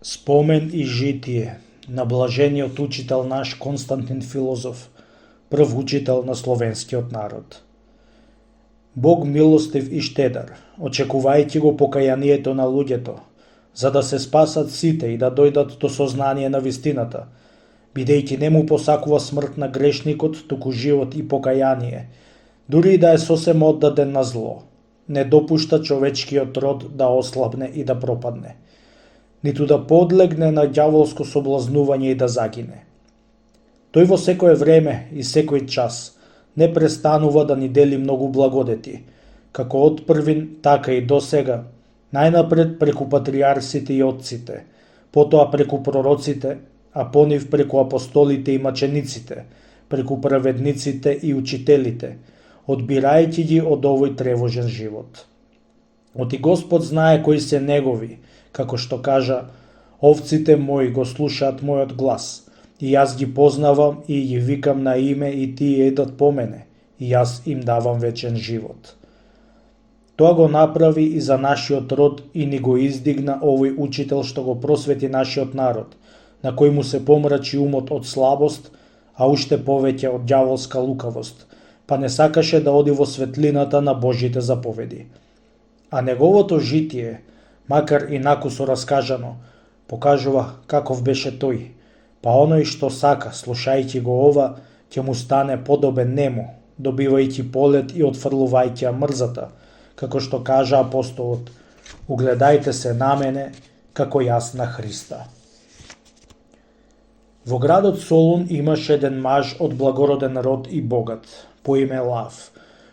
Спомен и житие на блажениот учител наш Константин Филозоф, прв учител на словенскиот народ. Бог милостив и штедар, очекувајќи го покајанието на луѓето, за да се спасат сите и да дојдат до сознание на вистината, бидејќи не му посакува смрт на грешникот, туку живот и покаяние, дури и да е сосем оддаден на зло. Не допушта човечкиот род да ослабне и да пропадне, ниту да подлегне на ѓаволско соблазнување и да загине. Тој во секое време и секој час не престанува да ни дели многу благодети, како од првин, така и до сега, најнапред преку патриарсите и отците, потоа преку пророците, а понив преку апостолите и мачениците, преку праведниците и учителите, одбирајќи ги од овој тревожен живот. Оти Господ знае кои се негови, како што кажа, овците мои го слушаат мојот глас, и јас ги познавам и ги викам на име и тие едат по мене, и јас им давам вечен живот. Тоа го направи и за нашиот род и ни го издигна овој учител што го просвети нашиот народ, на кој му се помрачи умот од слабост, а уште повеќе од ѓаволска лукавост, па не сакаше да оди во светлината на Божите заповеди. А неговото житие, макар и накусо раскажано, покажува каков беше тој, па оној што сака, слушајќи го ова, ќе му стане подобен нему, добивајќи полет и отфрлувајќи ја мрзата, како што кажа апостолот, угледајте се на мене, како јас на Христа. Во градот Солун имаше еден маж од благороден род и богат, по име Лав,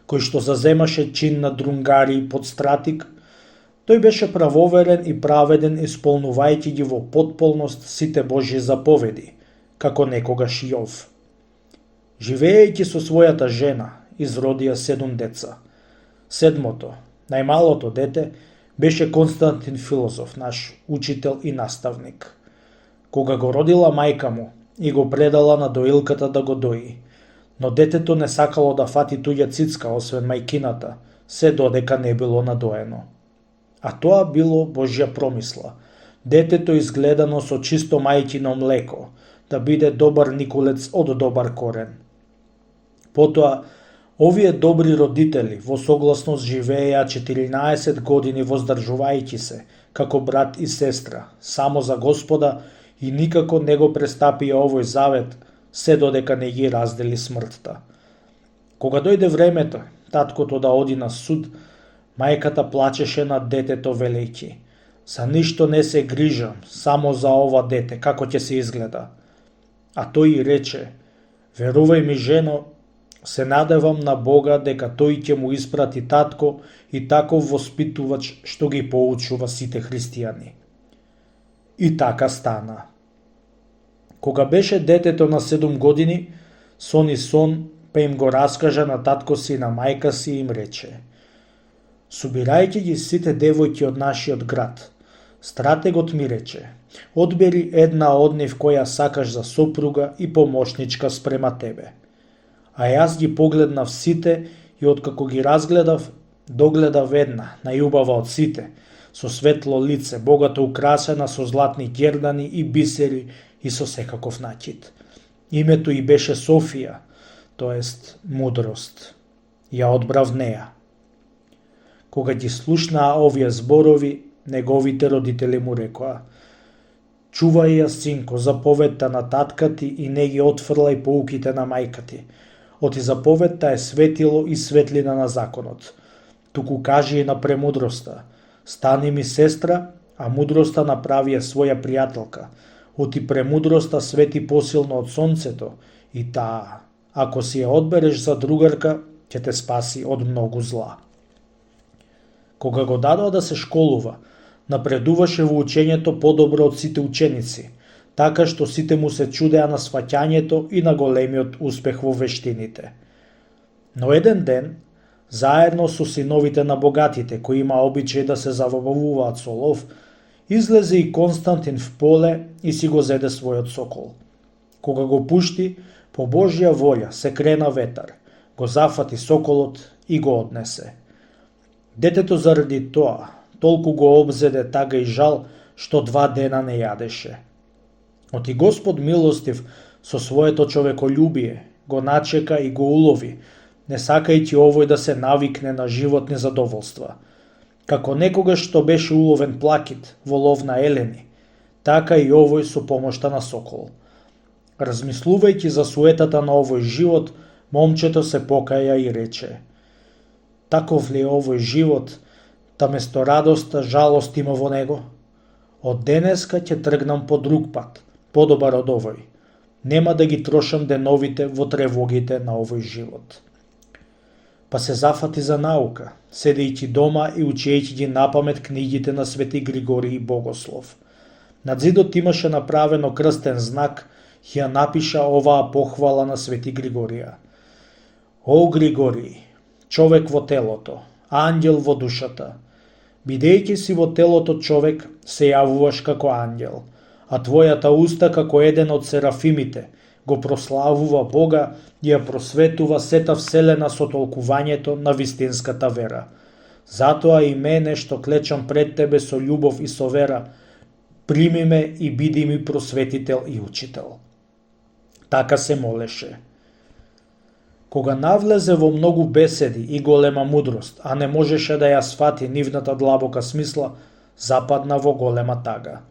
кој што заземаше чин на друнгари под стратик. Тој беше правоверен и праведен, исполнувајќи ги во потполност сите Божји заповеди, како некогаш Јов. Живеејќи со својата жена, изродија 7 деца. Седмото, најмалото дете, беше Константин Филозоф, наш учител и наставник. Кога го родила мајка му и го предала на доилката да го дои, но детето не сакало да фати туѓа цицка освен мајкината, се додека не било надоено. А тоа било Божја промисла. Детето изгледано со чисто мајкино млеко, да биде добар никулец од добар корен. Потоа, овие добри родители во согласност живееа 14 години воздржувајќи се, како брат и сестра, само за Господа и никако не го престапија овој завет, се додека не ги раздели смртта. Кога дојде времето, таткото да оди на суд, мајката плачеше над детето велејќи: за ништо не се грижам, само за ова дете, како ќе се изгледа. А тој и рече: верувај ми, жено, се надевам на Бога дека тој ќе му испрати татко и таков воспитувач што ги поучува сите христијани. И така стана. Кога беше детето на 7 години, сони сон, па им го раскажа на татко си и на мајка си и им рече: собирајќи ги сите девојки од нашиот град, стратегот ми рече: одбери една од нив која сакаш за сопруга и помошничка спрема тебе. А јас ги погледнав сите и откако ги разгледав, догледав една, најубава од сите, со светло лице, богато украсена со златни ѓердани и бисери и со секаков накид. Името ѝ беше Софија, тоест мудрост. Ја одбрав неа. Кога ги слушнаа овие зборови, неговите родители му рекоа: чувај ја, синко, заповедта на татка ти и не ги отфрлај поуките на мајка ти. Оти заповедта е светило и светлина на законот. Туку кажи и на премудроста: стани ми сестра, а мудроста направи ја своја пријателка. Оти премудроста свети посилно од сонцето и таа, ако си ја одбереш за другарка, ќе те спаси од многу зла. Кога го дадоа да се школува, напредуваше во учењето подобро од сите ученици, така што сите му се чудеа на сваќањето и на големиот успех во вештините. Но еден ден, заедно со синовите на богатите, кои има обичај да се забавуваат со лов, излезе и Константин в поле и си го зеде својот сокол. Кога го пушти, по Божја волја се крена ветар, го зафати соколот и го однесе. Детето заради тоа толку го обзеде тага и жал, што 2 дена не јадеше. Оти Господ милостив со своето човеколюбие го начека и го улови, не сакајќи овој да се навикне на животни задоволства. Како некогаш што беше уловен плакит во лов на елени, така и овој со помошта на сокол. Размислувајќи за суетата на овој живот, момчето се покаја и рече: таков ли е овој живот, та место радоста жалост има во него? Од денеска ќе тргнам по друг пат, подобар од овој. Нема да ги трошам деновите во тревогите на овој живот. Па се зафати за наука, седејќи дома и учејќи ги напамет книгите на Свети Григорий Богослов. На зидот имаше направено крстен знак, ја напиша оваа похвала на Свети Григорија. О Григорий, човек во телото, ангел во душата, бидејќи си во телото човек, се јавуваш како ангел, а твојата уста како еден од серафимите го прославува Бога и ја просветува сета вселена со толкувањето на вистинската вера. Затоа и мене што клечам пред тебе со љубов и со вера, прими ме и биди ми просветител и учител. Така се молеше. Кога навлезе во многу беседи и голема мудрост, а не можеше да ја свати нивната длабока смисла, западна во голема тага.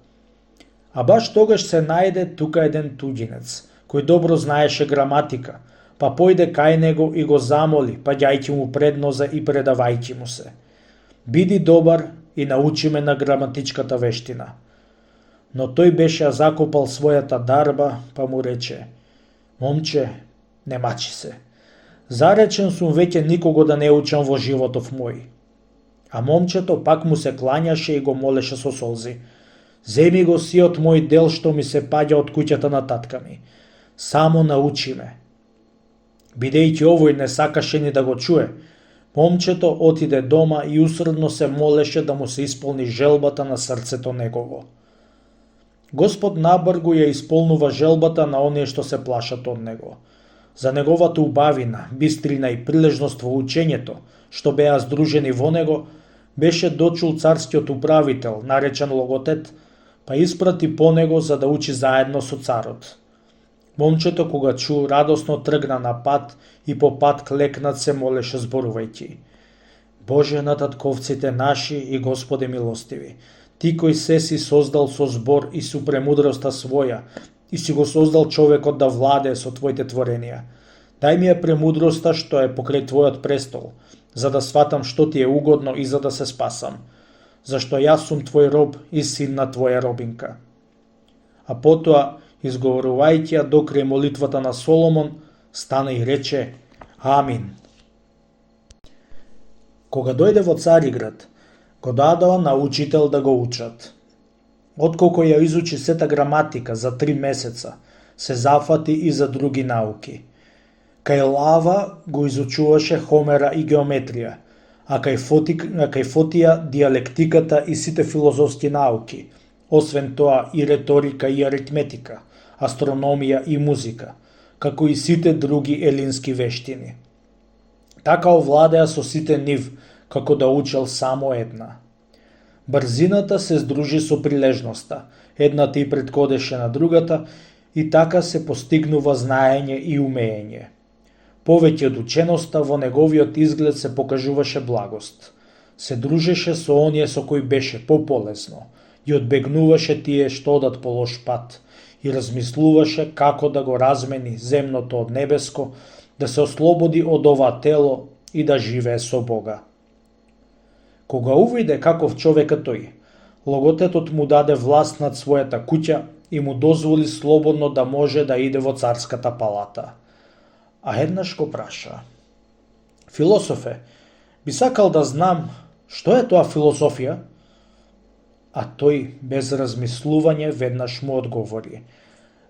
А баш тогаш се најде тука еден туѓинец, кој добро знаеше граматика, па појде кај него и го замоли, паѓајќи му пред ноза и предавајќи му се: биди добар и научи ме на граматичката вештина. Но тој беше закопал својата дарба, па му рече: момче, не мачи се. Заречен сум веќе никого да не учам во животов мој. А момчето пак му се клањаше и го молеше со солзи: земи го сиот мој дел што ми се паѓа од куќата на татка ми. Само научи ме. Бидејќи овој не сакаше ни да го чуе, момчето отиде дома и усредно се молеше да му се исполни желбата на срцето негово. Господ набргу ја исполнува желбата на оние што се плашат од него. За неговата убавина, бистрина и прилежност во учењето, што беа здружени во него, беше дочул царскиот управител, наречен Логотет, па испрати по него за да учи заедно со царот. Момчето кога чу, радосно тргна на пат и по пат клекнат се молеше зборувајќи: Боже на татковците наши и Господе милостиви, ти кој се си создал со збор и со премудроста своја, и си го создал човекот да владее со твоите творенија. Дај ми ја премудроста што е покрај твојот престол, за да сватам што ти е угодно и за да се спасам, зашто јас сум твој роб и син на твоја робинка. А потоа, изговорувајќи ја докрај молитвата на Соломон, стана и рече: Амин. Кога дојде во Цариград, го дадоа на учител да го учат. Отколку ја изучи сета граматика за 3 месеца, се зафати и за други науки. Кај Лава го изучуваше Хомера и геометрија, а кај Фотија диалектиката и сите филозофски науки, освен тоа и реторика и аритметика, астрономија и музика, како и сите други елински вештини. Така овладеа со сите нив, како да учел само една. Брзината се здружи со прилежноста, едната и предходеше на другата, и така се постигнува знаење и умеење. Повеќе од ученоста во неговиот изглед се покажуваше благост. Се дружеше со оние со кои беше пополесно и одбегнуваше тие што одат по лош пат и размислуваше како да го размени земното од небеско, да се ослободи од ова тело и да живее со Бога. Кога увиде каков човека тој, Логотетот му даде власт над својата куќа и му дозволи слободно да може да иде во царската палата. А еднаш го праша: Философе, би сакал да знам што е тоа философија? А тој без размислување веднаш му одговори: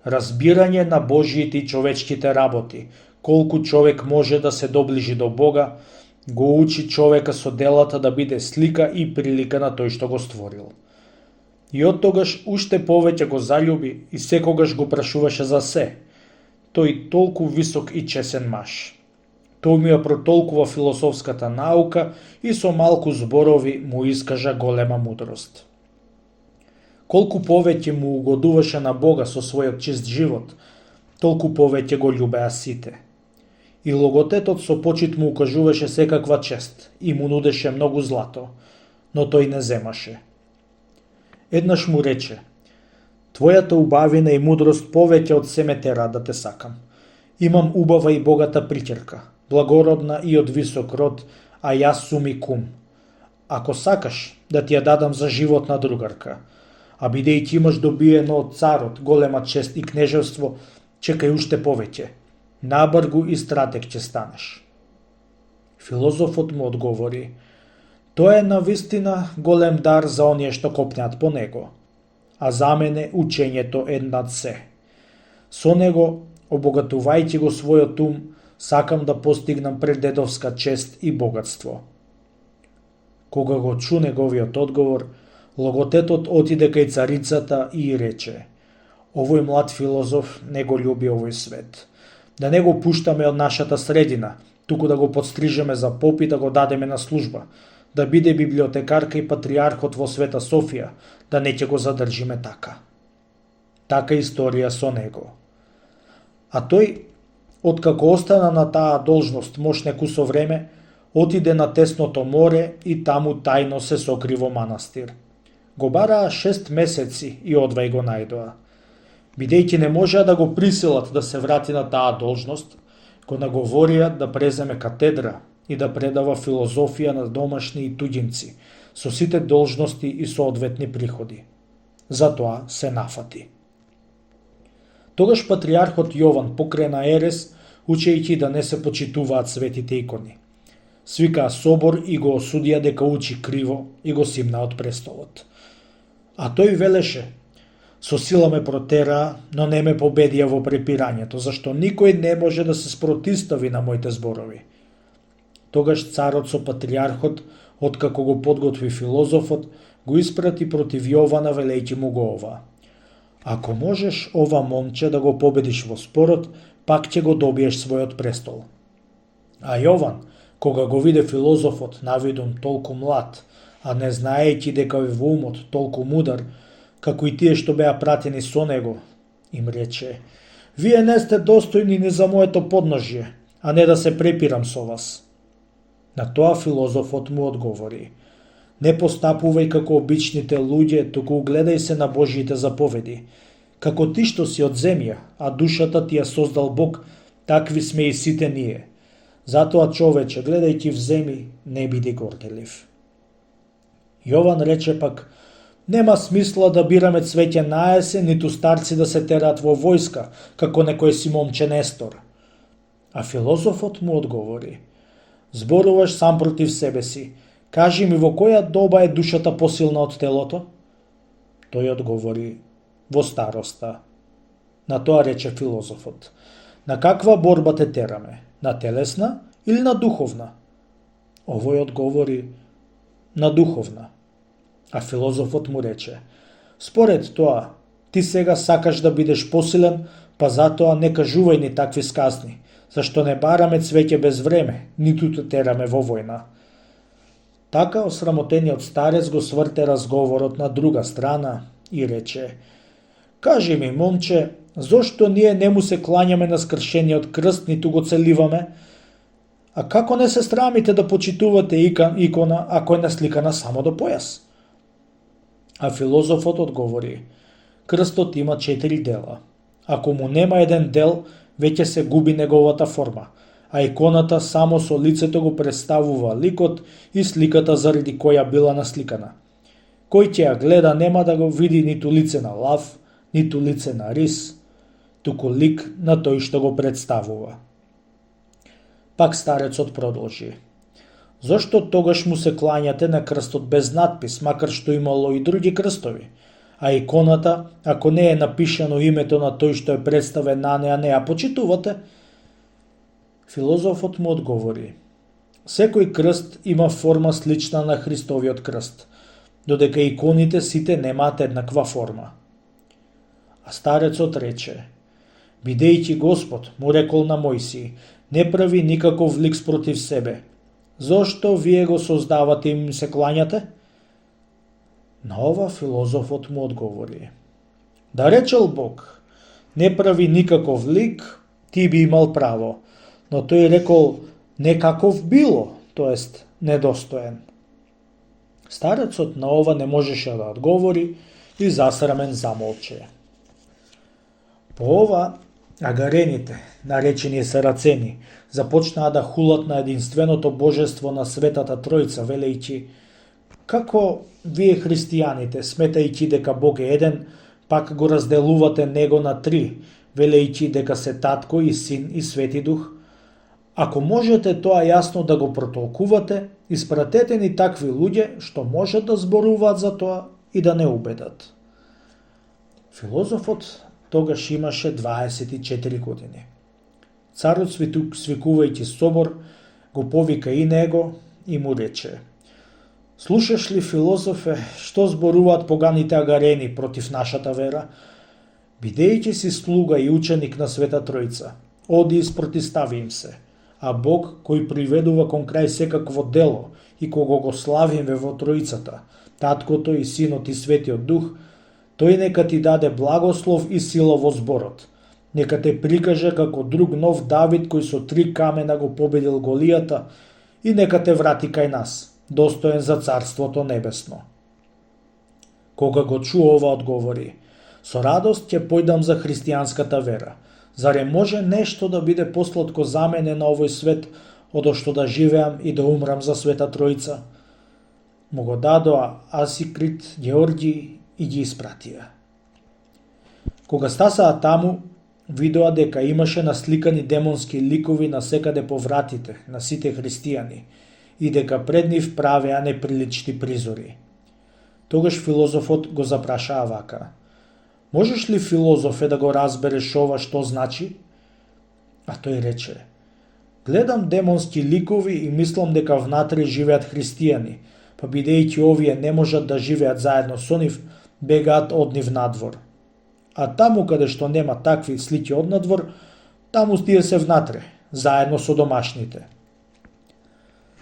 разбирање на Божиите и човечките работи, колку човек може да се доближи до Бога, го учи човека со делата да биде слика и прилика на тој што го створил. И од тогаш уште повеќе го заљуби и секогаш го прашуваше за се. Тој толку висок и чесен маж. Тој му ја протолкува философската наука и со малку зборови му искажа голема мудрост. Колку повеќе му угодуваше на Бога со својот чист живот, толку повеќе го љубеа сите. И логотетот со почит му укажуваше секаква чест и му нудеше многу злато, но тој не земаше. Еднаш му рече: твојата убавина и мудрост повеќе од се ме тера да те сакам. Имам убава и богата приќерка, благородна и од висок род, а јас сум и кум. Ако сакаш, да ти ја дадам за животна другарка, а бидејќи имаш добиено од царот голема чест и кнежевство, чекај уште повеќе. Набргу и стратег ќе станеш. Филозофот му одговори: тоа е навистина голем дар за оние што копнеат по него, а за мене учењето е над се. Со него, обогатувајќи го својот ум, сакам да постигнам предедовска чест и богатство. Кога го чу неговиот одговор, логотетот отиде кај царицата и рече: овој млад филозоф не го љуби овој свет. Да не го пуштаме од нашата средина, туку да го подстрижеме за поп и да го дадеме на служба, да биде библиотекарка и патриархот во Света Софија, да не ќе го задржиме така. Така историја со него. А тој, откако остана на таа должност мош некусо време, отиде на тесното море и таму тајно се сокри во манастир. Го бараа 6 месеци и одвај го најдоа. Бидејќи не можеа да го присилат да се врати на таа должност, го наговорија да преземе катедра и да предава филозофија на домашни и туѓинци, со сите должности и соодветни приходи. Затоа се нафати. Тогаш патриархот Јован покрена ерес, учејќи да не се почитуваат светите икони. Свикаа собор и го осудија дека учи криво и го симна од престолот. А тој велеше: со сила ме протераа, но не ме победија во препирањето, зашто никој не може да се спротистави на моите зборови. Тогаш царот со патриархот, откако го подготви филозофот, го испрати против Јована велејќи му го ова: ако можеш ова момче да го победиш во спорот, пак ќе го добиеш својот престол. А Јован, кога го виде филозофот навидум толку млад, а не знаејќи дека е во умот толку мудар, како и тие што беа пратени со него, им рече: вие не сте достојни ни за моето подножје, а не да се препирам со вас. На тоа филозофот му одговори: не постапувај како обичните луѓе, туку гледај се на Божјите заповеди. Како ти што си од земја, а душата ти ја создал Бог, такви сме и сите ние. Затоа, човече, гледајќи в земи, не биди горделив. Јован рече пак: нема смисла да бираме цвеќе на есен, ниту старци да се тераат во војска, како некој си момче Нестор. А филозофот му одговори: зборуваш сам против себе си. Кажи ми, во која доба е душата посилна од телото? Тој одговори: во староста. На тоа рече филозофот: на каква борба те тераме? На телесна или на духовна? Овој одговори: на духовна. А филозофот му рече: според тоа, ти сега сакаш да бидеш посилен, па затоа не кажувај ни такви сказни, зашто не бараме цвеќе без време, ниту те тераме во војна. Така осрамотениот старец го сврте разговорот на друга страна и рече: кажи ми, момче, зошто ние не му се клањаме на скршениот крст, ниту го целиваме? А како не се срамите да почитувате икона, ако е насликана само до појас? А филозофот одговори: крстот има 4 дела. Ако му нема еден дел, веќе се губи неговата форма, а иконата само со лицето го представува ликот и сликата заради која била насликана. Кој ќе ја гледа нема да го види ниту лице на лав, ниту лице на рис, туку лик на тој што го представува. Пак старецот продолжи: зошто тогаш му се клањате на крстот без надпис, макар што имало и други крстови? А иконата, ако не е напишано името на тој што е представен на неа, не ја почитувате? Филозофот му одговори: секој крст има форма слична на Христовиот крст, додека иконите сите немаат еднаква форма. А старецот рече: бидејќи Господ му рекол на Мојсија: не прави никаков лик спротив себе, зошто вие го создавате и им се клањате? На ова филозофот му одговори: да речел Бог, не прави никаков лик, ти би имал право, но тој рекол некаков било, тоест недостоен. Старецот на ова не можеше да одговори и засрамен замолче. По ова, агарените, наречени сарацени, започнаа да хулат на единственото божество на Светата Тројца, велејќи: како вие христијаните, сметајќи дека Бог е еден, пак го разделувате него на три, велејќи дека се Татко и Син и Свети Дух? Ако можете тоа јасно да го протолкувате, испратете ни такви луѓе што можат да зборуваат за тоа и да не убедат. Филозофот тогаш имаше 24 години. Царот свикувајќи собор, го повика и него и му рече: слушаш ли, филозофе, што зборуваат поганите агарени против нашата вера? Бидејќи си слуга и ученик на Света Тројца, оди и спротистави им се, а Бог, кој приведува кон крај секакво дело и кого го славиме во Тројцата, Таткото и Синот и Светиот Дух, тој нека ти даде благослов и сила во зборот. Нека те прикаже како друг нов Давид кој со 3 камена го победил Голијата и нека те врати кај нас, достоен за Царството Небесно. Кога го чу ова, одговори: со радост ќе појдам за христијанската вера. Заре може нешто да биде посладко за мене на овој свет, одошто да живеам и да умрам за Света Тројца? Му го дадоа Асикрит, Георги и ги испратија. Кога стасаа таму, видоа дека имаше насликани демонски ликови насекаде по вратите на сите христијани и дека пред нив правеа неприлични призори. Тогаш филозофот го запрашаа вака: можеш ли, филозофе, да го разбереш ова што значи? А тој рече: гледам демонски ликови и мислам дека внатре живеат христијани, па бидејќи овие не можат да живеат заедно со нив, бегаат од нив надвор. А таму каде што нема такви слики од надвор, таму тие се внатре, заедно со домашните.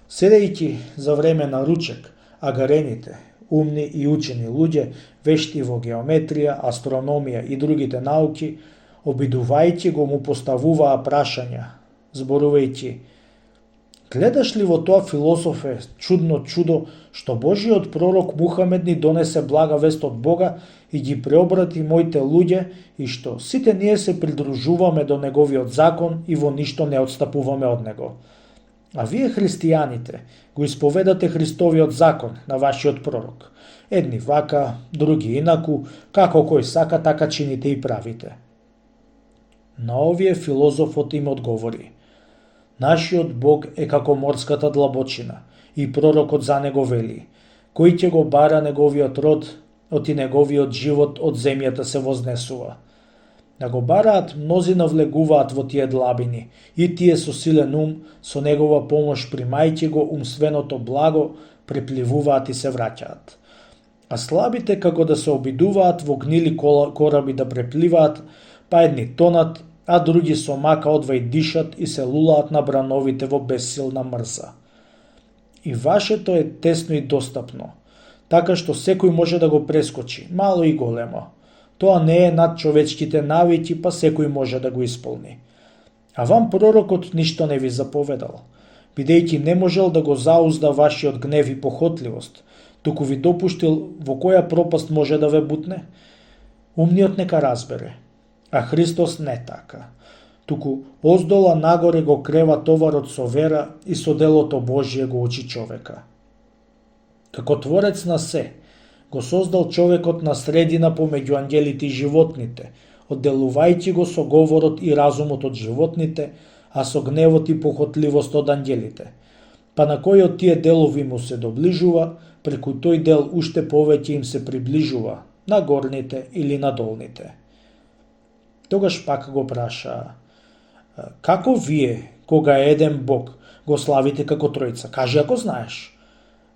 Седејќи за време на ручек, агарените, умни и учени луѓе, вешти во геометрија, астрономија и другите науки, обидувајќи го му поставуваа прашања, зборувајќи: гледаш ли во тоа, филозофе, чудно чудо, што Божиот пророк Мухамед ни донесе блага вест од Бога и ги преобрати моите луѓе и што сите ние се придружуваме до неговиот закон и во ништо не отстапуваме од него. А вие, христијаните, го исповедате Христовиот закон на вашиот пророк. Едни вака, други инаку, како кој сака, така чините и правите. На овие филозофот им одговори: нашиот Бог е како морската длабочина и пророкот за него вели: кој ќе го бара неговиот род, оти неговиот живот од земјата се вознесува. Да го бараат, мнози навлегуваат во тие длабини, и тие со силен ум, со негова помош примајќи го умственото благо, препливуваат и се враќаат. А слабите како да се обидуваат во гнили кораби да препливаат, па едни тонат, а други со мака одвај дишат и се лулаат на брановите во бессилна мрза. И вашето е тесно и достапно, така што секој може да го прескочи, мало и големо. Тоа не е над човечките навики, па секој може да го исполни. А вам пророкот ништо не ви заповедал, бидејќи не можел да го заузда вашиот гнев и похотливост, туку ви допуштил во која пропаст може да ве бутне. Умниот нека разбере, а Христос не така, туку оздола нагоре го крева товарот со вера и со делото Божие го учи човека. Како творец на се, го создал човекот на средина помеѓу ангелите и животните, одделувајќи го со говорот и разумот од животните, а со гневот и похотливост од ангелите. Па на кој од тие делови му се доближува, преку тој дел уште повеќе им се приближува, на горните или на долните. Тогаш пак го праша: како вие, кога е еден Бог, го славите како Тројца? Кажи ако знаеш.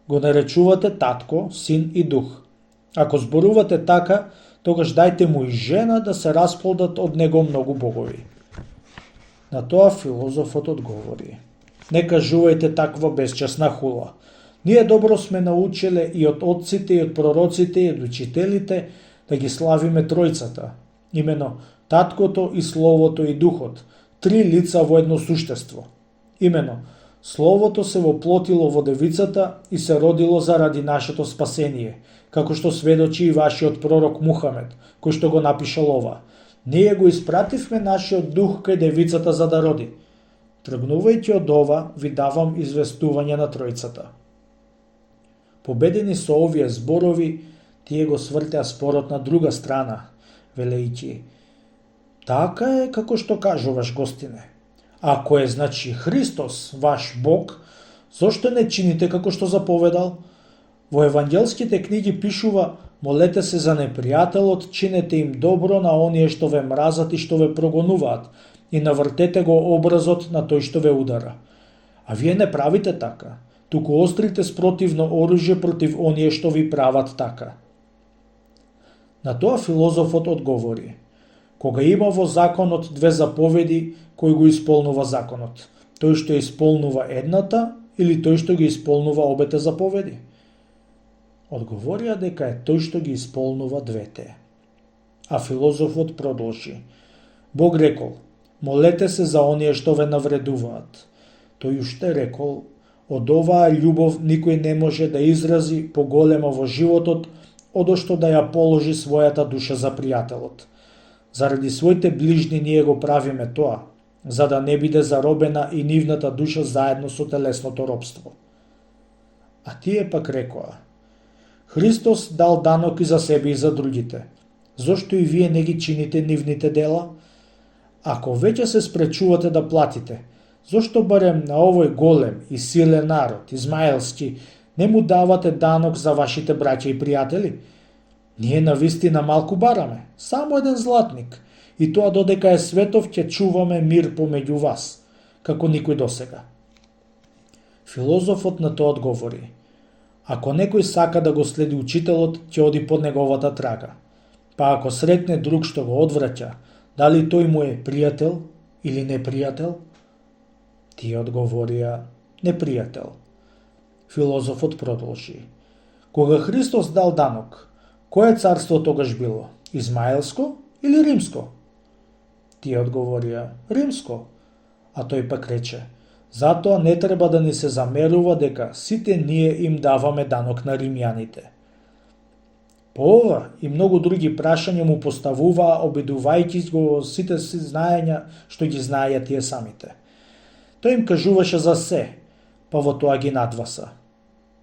Го наречувате Татко, Син и Дух. Ако зборувате така, тогаш дајте му и жена да се расплодат од него многу богови. На тоа филозофот одговори: не кажувајте таква безчесна хула. Ние добро сме научиле и од отците, и од пророците, и од учителите да ги славиме Тројцата, имено Таткото и Словото и Духот, три лица во едно суштество. Имено, Словото се воплотило во девицата и се родило заради нашето спасение, како што сведочи и вашиот пророк Мухамед, кој што го напишал ова. Ние го испративме нашиот дух кај девицата за да роди. Тргнувајќи од ова, ви давам известување на Тројцата. Победени со овие зборови, тие го свртеа спорот на друга страна, велејќи: така е како што кажуваш, гостине. Ако е, значи, Христос, ваш Бог, зошто не чините како што заповедал? Во евангелските книги пишува: молете се за непријателот, чинете им добро на оние што ве мразат и што ве прогонуваат, и навртете го образот на тој што ве удара. А вие не правите така, туку острите спротивно оружје против оние што ви прават така. На тоа филозофот одговори: кога има во законот две заповеди, кој го исполнува законот? Тој што исполнува едната или тој што ги исполнува обете заповеди? Одговорија дека е тој што ги исполнува двете. А филозофот продолжи: Бог рекол: молете се за оние што ве навредуваат. Тој уште рекол: од оваа љубов никој не може да изрази поголема во животот, одошто да ја положи својата душа за пријателот. Заради своите ближни ние го правиме тоа, за да не биде заробена и нивната душа заедно со телесното робство. А тие пак рекоа: Христос дал данок и за себе и за другите. Зошто и вие не ги чините нивните дела? Ако веќе се спречувате да платите, зошто барем на овој голем и силен народ, измаелски, не му давате данок за вашите браќа и пријатели? Ние навистина малку бараме, само еден златник, и тоа додека е светов ќе чуваме мир помеѓу вас, како никој досега. Филозофот на тоа одговори: ако некој сака да го следи учителот, ќе оди под неговата трага. Па ако сретне друг што го одвраќа, дали тој му е пријател или непријател? Тие одговорија: непријател. Филозофот продолжи: кога Христос дал данок, кое царство тогаш било? Измаелско или римско? Тие одговорија: римско. А тој пак рече: затоа не треба да ни се замерува дека сите ние им даваме данок на римјаните. По ова и многу други прашања му поставуваа, обидувајќи го сите си знаења што ги знаеја тие самите. Тој им кажуваше за се, па во тоа ги надваса.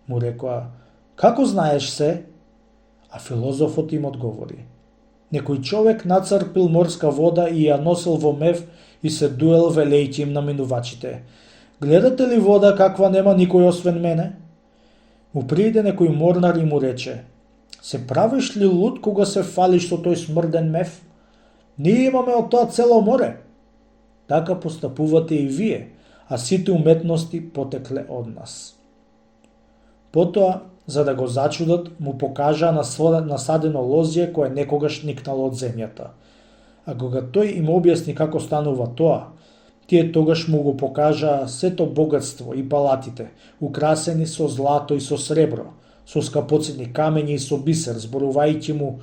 Му рекоа: како знаеш се? А филозофот им одговори: некој човек нацрпил морска вода и ја носил во мев и се дуел велејќи им на минувачите: гледате ли вода каква нема никој освен мене? Му прииде некој морнар и му рече: се правиш ли луд кога се фалиш со тој смрден мев? Ние имаме од тоа цело море. Така постапувате и вие, а сите уметности потекле од нас. Потоа, за да го зачудат, му покажаа насадено лозје кое некогаш никнало од земјата. А кога тој им објасни како станува тоа, тие тогаш му го покажаа сето богатство и палатите, украсени со злато и со сребро, со скапоцени камења и со бисер, зборувајќи му: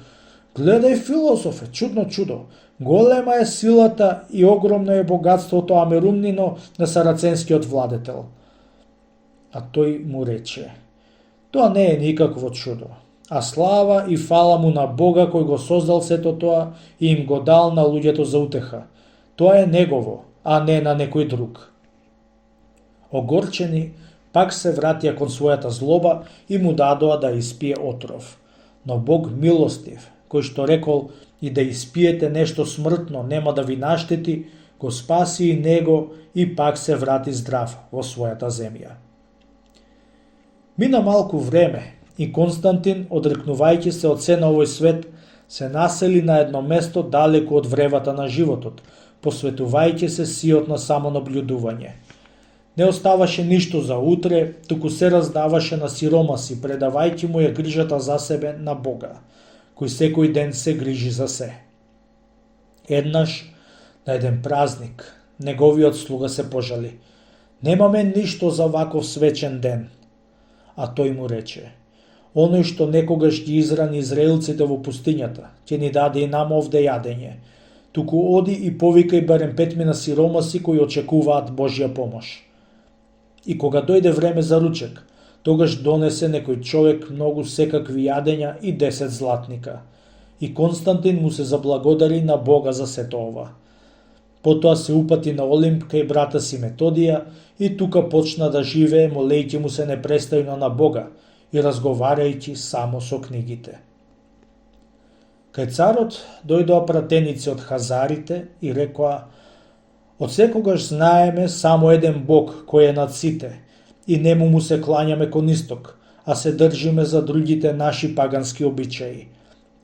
гледај, философе, чудно чудо, голема е силата и огромно е богатството амерумнино на сараценскиот владетел. А тој му рече: тоа не е никакво чудо, а слава и фала му на Бога кој го создал сето тоа и им го дал на луѓето за утеха. Тоа е негово, а не на некој друг. Огорчени, пак се вратија кон својата злоба и му дадоа да испие отров. Но Бог милостив, кој што рекол: и да испиете нешто смртно нема да ви наштети, го спаси и него и пак се врати здрав во својата земја. Мина малку време и Константин, одрекнувајќи се од се на овој свет, се насели на едно место далеку од вревата на животот, посветувајќи се сиот на самонаблюдување. Не оставаше ништо за утре, туку се раздаваше на сиромаси, предавајќи му ја грижата за себе на Бога, кој секој ден се грижи за се. Еднаш, на еден празник, неговиот слуга се пожали: немаме ништо за ваков свечен ден. А тој му рече: оној што некогаш ги израни израелците во пустињата, ќе ни даде и нам овде јадење. Туку оди и повикај барем 5 сиромаси кои очекуваат Божја помош. И кога дојде време за ручек, тогаш донесе некој човек многу секакви јадења и 10 златника. И Константин му се заблагодари на Бога за сето ова. Потоа се упати на Олимп кај брата си Методија и тука почна да живее молејќи му се непрестајно на Бога и разговарајќи само со книгите. Кај царот дојдоа пратеници од хазарите и рекоа: од секогаш знаеме само еден Бог кој е над сите и нему му се клањаме кон исток, а се држиме за другите наши пагански обичаи.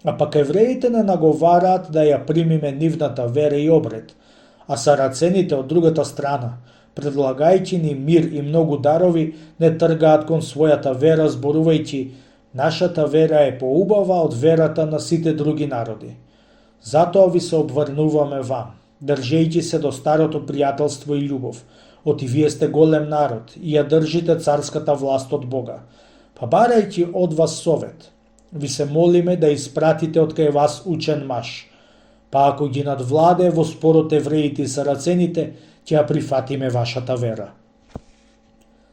А пак евреите не наговараат да ја примиме нивната вера и обред, а сарацените од другата страна, предлагајќи ни мир и многу дарови, не тргаат кон својата вера, зборувајќи: нашата вера е поубава од верата на сите други народи. Затоа ви се обврнуваме вам, држејќи се до старото пријателство и љубов, оти вие сте голем народ и ја држите царската власт од Бога. Па барајќи од вас совет, ви се молиме да испратите од кај вас учен маж. Па ако ги надвладе во спорот евреите и сарацените, ќе ја прифатиме вашата вера.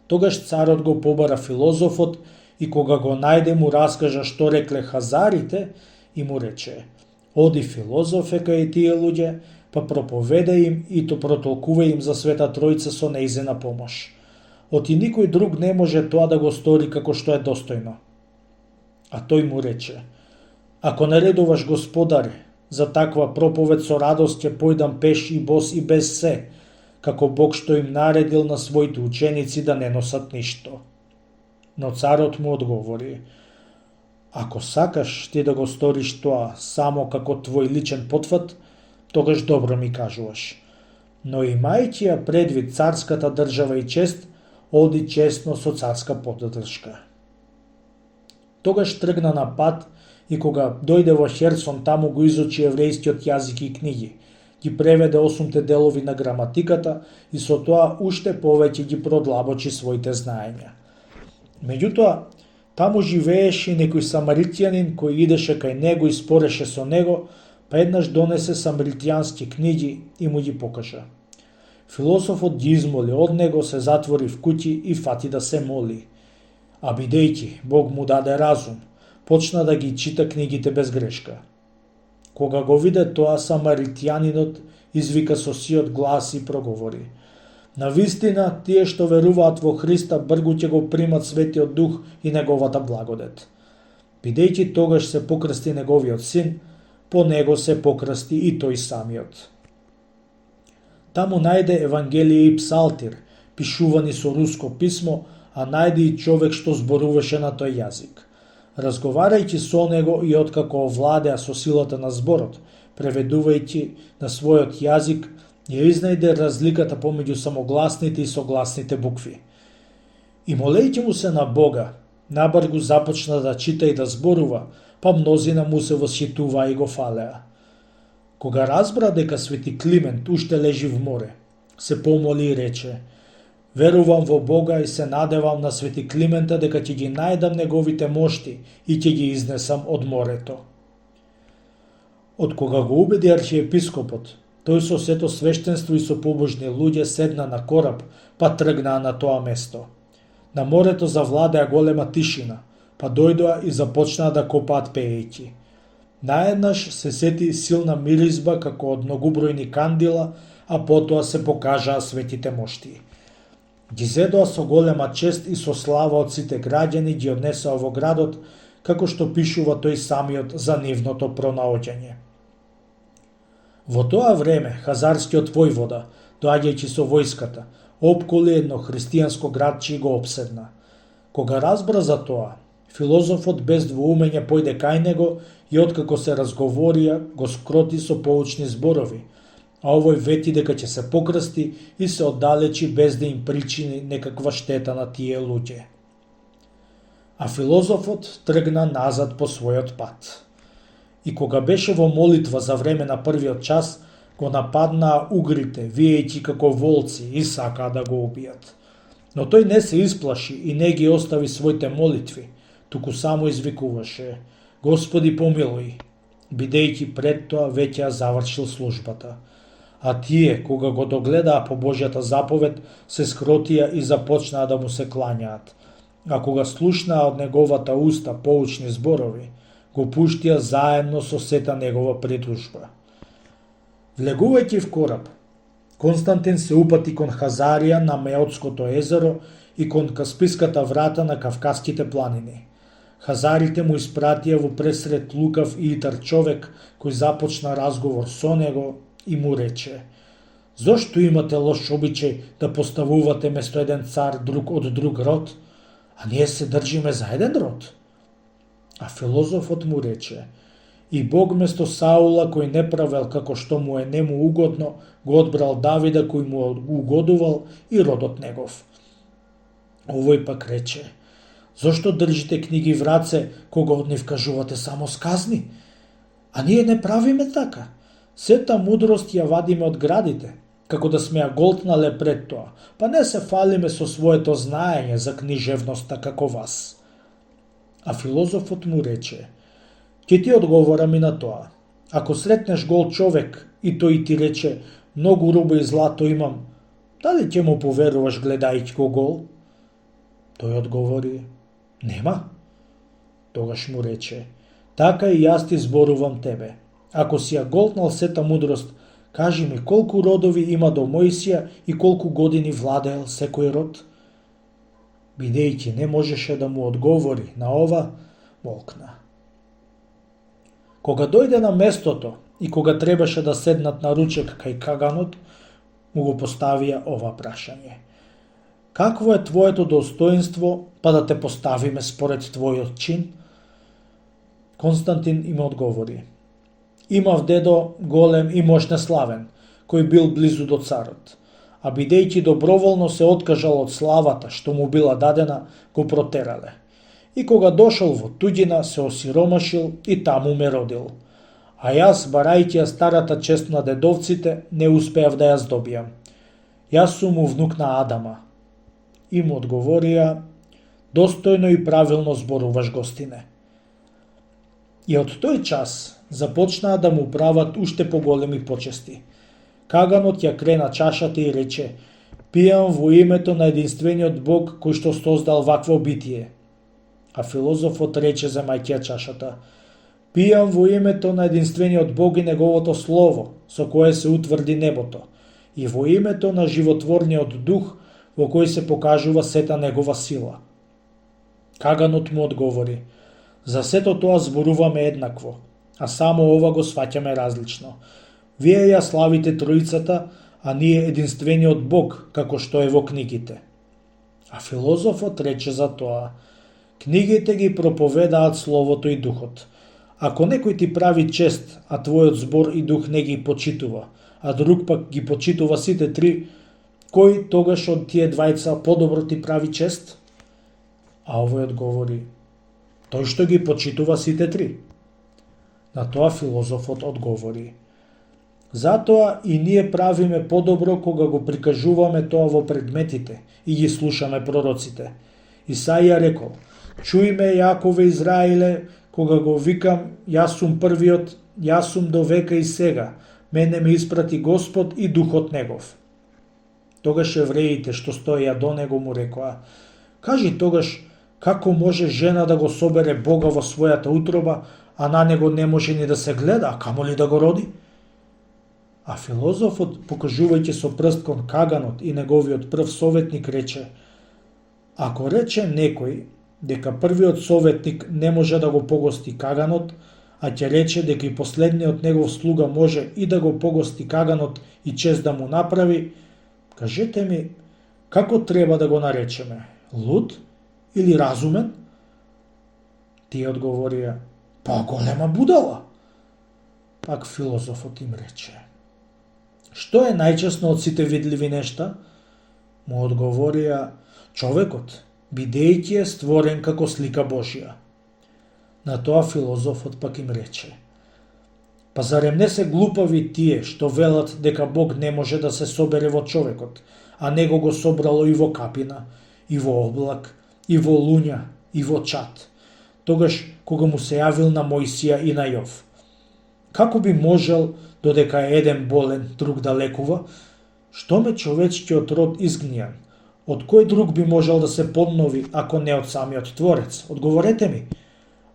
Тогаш царот го побара филозофот и кога го најде му раскажа што рекле хазарите и му рече: оди филозофе кај тие луѓе, па проповедај им и то протолкувај им за Света Тројца со нејзина помош. Оти никој друг не може тоа да го стори како што е достојно. А тој му рече: ако наредуваш, Господаре, за таква проповед со радост ќе појдам пеш и бос и без се, како Бог што им наредил на своите ученици да не носат ништо. Но царот му одговори: ако сакаш ти да го сториш тоа само како твој личен потфат, тогаш добро ми кажуваш. Но имајќи ја предвид царската држава и чест, оди честно со царска поддршка. Тогаш тргна на пат и кога дојде во Херсон, таму го изучи еврејскиот јазик и книги, ги преведе 8 делови на граматиката и со тоа уште повеќе ги продлабочи своите знаења. Меѓутоа, таму живееше некој самаритјанин кој идеше кај него и спореше со него, па еднаш донесе самаритјански книги и му ги покажа. Философот ги измоли од него, се затвори в куќи и фати да се моли. А бидејќи Бог му даде разум, почна да ги чита книгите без грешка. Кога го виде тоа, самаритјанинот извика со сиот глас и проговори: навистина, тие што веруваат во Христа бргу ќе го примат Светиот Дух и неговата благодет. Бидејќи тогаш се покрсти неговиот син, по него се покрсти и тој самиот. Таму најде Евангелие и Псалтир, пишувани со руско писмо, а најде и човек што зборуваше на тој јазик. Разговарајќи со него и откако овладеа со силата на зборот, преведувајќи на својот јазик, ја изнајде разликата помеѓу самогласните и согласните букви. И молејќи му се на Бога, набргу започна да чита и да зборува, па мнозина му се восхитуваа и го фалеа. Кога разбра дека Свети Климент уште лежи в море, се помоли и рече: верувам во Бога и се надевам на Свети Климента дека ќе ги најдам неговите мошти и ќе ги изнесам од морето. Од кога го убеди архиепископот, тој со сето свештенство и со побожни луѓе седна на кораб, па тргнаа на тоа место. На морето завладеа голема тишина, па дојдоа и започнаа да копаат пеејќи. Наеднаш се сети силна миризба како од многубројни кандила, а потоа се покажаа светите мошти. Ги зедоа со голема чест и со слава од сите граѓани, ги однесоа во градот, како што пишува тој самиот за нивното пронаоѓање. Во тоа време хазарскиот војвода, доаѓајќи со војската, опколи едно христијанско градче и го обседна. Кога разбра за тоа, филозофот без двоумење појде кај него и откако се разговорија, го скроти со поучни зборови, а овој вети дека ќе се покрсти и се оддалечи без да им причини некаква штета на тие луѓе. А филозофот тргна назад по својот пат. И кога беше во молитва за време на првиот час, го нападнаа угрите, виејќи како волци и сакаа да го убијат. Но тој не се исплаши и не ги остави своите молитви, туку само извикуваше: Господи помилуј, бидејќи пред тоа веќе ја завршил службата. А тие, кога го догледаа по Божјата заповед, се скротија и започнаа да му се клањаат. А кога слушнаа од неговата уста поучни зборови, го пуштија заедно со сета негова притужба. Влегувајќи в кораб, Константин се упати кон Хазарија на Меотското езеро и кон Касписката врата на Кавказските планини. Хазарите му испратија во пресред лукав и итар човек кој започна разговор со него и му рече: Зошто имате лош обичај да поставувате место еден цар друг од друг род, а ние се држиме за еден род? А филозофот му рече: И Бог место Саула кој не правел како што му е нему угодно, го одбрал Давида кој му угодувал и родот негов. Овој пак рече: Зошто држите книги в раце кога од нив кажувате само сказни? А ние не правиме така. Сета мудрост ја вадиме од градите, како да сме ја голтнале пред тоа, па не се фалиме со своето знаење за книжевноста како вас. А филозофот му рече: Ќе ти одговорам и на тоа. Ако сретнеш гол човек и тој ти рече: Многу руба и злато имам, дали ќе му поверуваш гледајќи го гол? Тој одговори: Нема. Тогаш му рече: Така и јас ти зборувам тебе. Ако си ја голтнал сета мудрост, кажи ми колку родови има до Мојсија и колку години владеел секој род? Бидејќи не можеше да му одговори на ова, молкна. Кога дојде на местото и кога требаше да седнат на ручек кај Каганот, му го поставија ова прашање: Какво е твоето достоинство, па да те поставиме според твојот чин? Константин им одговори: Имав дедо голем и мощнеславен, кој бил близу до царот, а бидејќи доброволно се откажал од славата што му била дадена, го протерале. И кога дошол во туѓина, се осиромашил и таму ме родил. А јас, барајќи ја старата чест на дедовците, не успеав да ја здобијам. Јас сум внук на Адама. И му одговорија: Достојно и правилно зборуваш, гостине. И од тој час започнаа да му прават уште поголеми почести. Каганот ја крена чашата и рече: Пијам во името на единствениот Бог кој што создал вакво битие. А филозофот рече, земајќи ја чашата: Пијам во името на единствениот Бог и неговото слово, со кое се утврди небото, и во името на животворниот дух, во кој се покажува сета негова сила. Каганот му одговори: За сето тоа зборуваме еднакво, а само ова го сваќаме различно. Вие ја славите Троицата, а ние единствениот Бог, како што е во книгите. А филозофот рече за тоа: Книгите ги проповедаат Словото и Духот. Ако некој ти прави чест, а твојот збор и дух не ги почитува, а друг пак ги почитува сите три, кој тогаш од тие двајца подобро ти прави чест? А овој одговори: Тој што ги почитува сите три. На тоа филозофот одговори: Затоа и ние правиме подобро кога го прикажуваме тоа во предметите и ги слушаме пророците. Исаија рекол: Чуј ме, Јакове, Израиле, кога го викам: Јас сум првиот, јас сум до века и сега, мене ме испрати Господ и Духот негов. Тогаш евреите што стоеја до него му рекоа: Кажи тогаш, како може жена да го собере Бога во својата утроба, а на него не може ни да се гледа, а камоли да го роди? А филозофот, покажувајќи со прст кон Каганот и неговиот прв советник, рече: Ако рече некој дека првиот советник не може да го погости Каганот, а ќе рече дека и последниот негов слуга може и да го погости Каганот и чест да му направи, кажете ми, како треба да го наречеме? Луд или разумен? Тие одговорија: Па голема будала. Пак филозофот им рече: Што е најчесно од сите видливи нешта? Му одговорија: Човекот, бидејќи е створен како слика Божја. На тоа филозофот пак им рече: Па зарем не се глупави тие што велат дека Бог не може да се собере во човекот, а него го собрало и во капина, и во облак, и во луња, и во чат, тогаш кога му се јавил на Мојсија и на Јов. Како би можел, додека е еден болен, друг да лекува? Што ме човечкиот род изгнијан? Од кој друг би можел да се поднови, ако не од самиот Творец? Одговорете ми.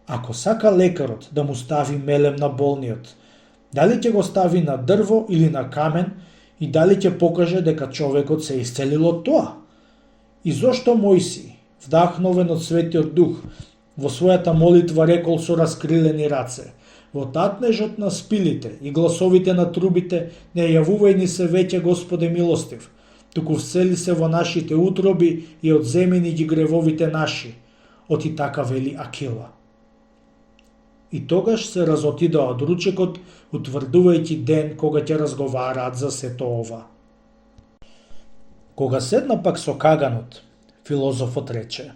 Ако сака лекарот да му стави мелем на болниот, дали ќе го стави на дрво или на камен и дали ќе покаже дека човекот се исцелил од тоа? И зошто Мојси, вдахновен од Светиот Дух, во својата молитва рекол со раскрилени раце: во татнежот на спилите и гласовите на трубите не јавувај ни се веќе, Господе милостив, туку всели се во нашите утроби и одземи ни ги гревовите наши, оти така вели Акила. И тогаш се разотидоа од ручекот, утврдувајќи ден кога ќе разговараат за сето ова. Кога седна пак со Каганот, филозофот рече: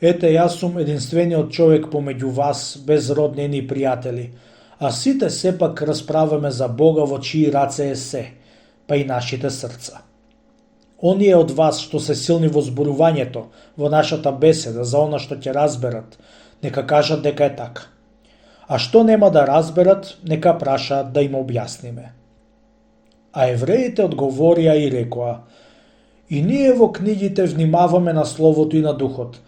ете, јас сум единствениот човек помеѓу вас, без роднини пријатели, а сите сепак расправаме за Бога во чии раце е се, па и нашите срца. Оние од вас што се силни во зборувањето, во нашата беседа за она што ќе разберат, нека кажат дека е така. А што нема да разберат, нека прашаат да им објасниме. А евреите одговорија и рекоа: и ние во книгите внимаваме на Словото и на Духот.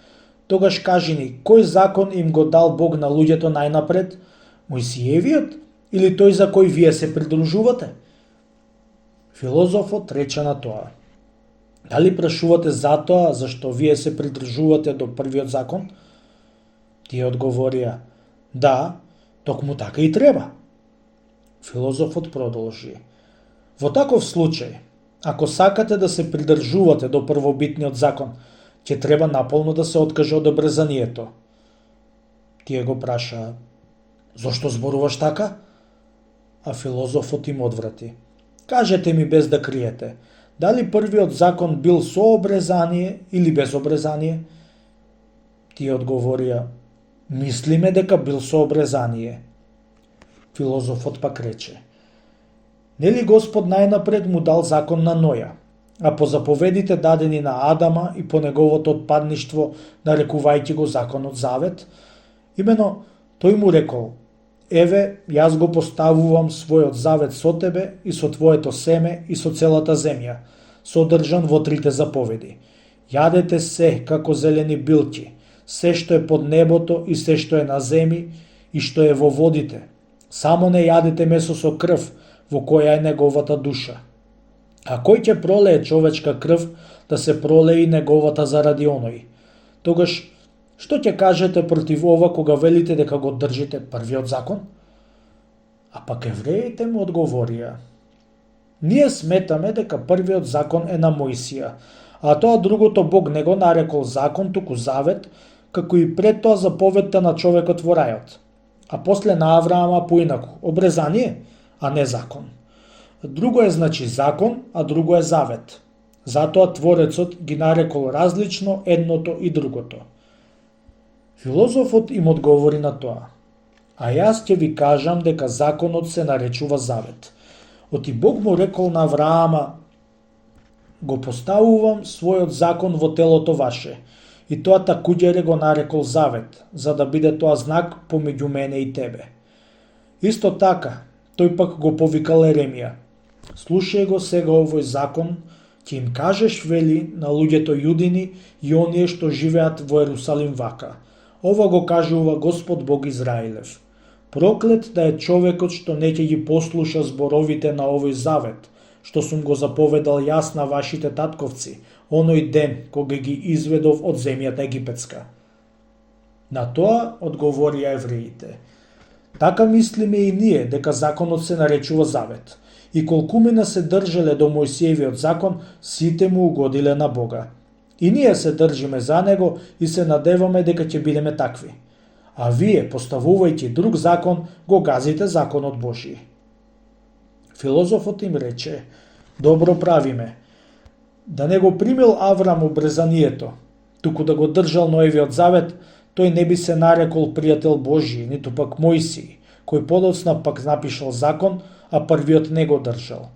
Тогаш кажи ни, кој закон им го дал Бог на луѓето најнапред? Мојсиевиот или тој за кој вие се придружувате? Филозофот рече на тоа: дали прашувате за тоа зашто вие се придружувате до првиот закон? Тие одговорија: да, токму така и треба. Филозофот продолжи: во таков случај, ако сакате да се придржувате до првобитниот закон, ќе треба наполно да се откаже од обрезанието. Тие го прашаа: зошто зборуваш така? А филозофот им одврати: кажете ми без да криете, дали првиот закон бил со обрезание или без обрезание? Тие одговорија: мислиме дека бил со обрезание. Филозофот пак рече: нели Господ најнапред му дал закон на Ноја, а по заповедите дадени на Адама и по неговото отпадништво нарекувајќи го законот Завет? Имено тој му рекол: еве, јас го поставувам својот завет со тебе и со твоето семе и со целата земја, содржан во трите заповеди. Јадете се како зелени билки, се што е под небото и се што е на земи и што е во водите. Само не јадете месо со крв, во која е неговата душа. А кој ќе пролее човечка крв, да се пролее и неговата заради оној. Тогаш, што ќе кажете против ова кога велите дека го држите првиот закон? А пак евреите му одговорија: ние сметаме дека првиот закон е на Мојсија, а тоа другото Бог не го нарекол закон, туку завет, како и пред тоа заповедта на човекот во рајот. А после на Авраама поинаку, обрезание, а не закон. Друго е значи закон, а друго е завет. Затоа Творецот ги нарекол различно едното и другото. Филозофот им одговори на тоа: а јас ќе ви кажам дека законот се наречува завет. Оти Бог му рекол на Авраама: го поставувам својот закон во телото ваше, и тоа такуѓере го нарекол завет, за да биде тоа знак помеѓу мене и тебе. Исто така, тој пак го повикал Еремија: слушај го сега овој закон, ќе им кажеш, вели, на луѓето јудини и оние што живеат во Ерусалим вака: ова го кажува Господ Бог Израилев: проклет да е човекот што не ќе ги послуша зборовите на овој завет, што сум го заповедал јас на вашите татковци, оној ден кога ги изведов од земјата египетска. На тоа одговорија евреите: така мислиме и ние дека законот се наречува завет, и колкумина се држеле до Мојсиевиот закон, сите му угодиле на Бога. И ние се држиме за него и се надеваме дека ќе бидеме такви. А вие, поставувајќи друг закон, го газите законот Божи. Филозофот им рече: добро правиме. Да не го примил Аврам обрезанието, туку да го држал Ноевиот завет, тој не би се нарекол пријател Божи, ниту пак Мојсија, кој подоцна пак напишал закон, а првиот не го држал.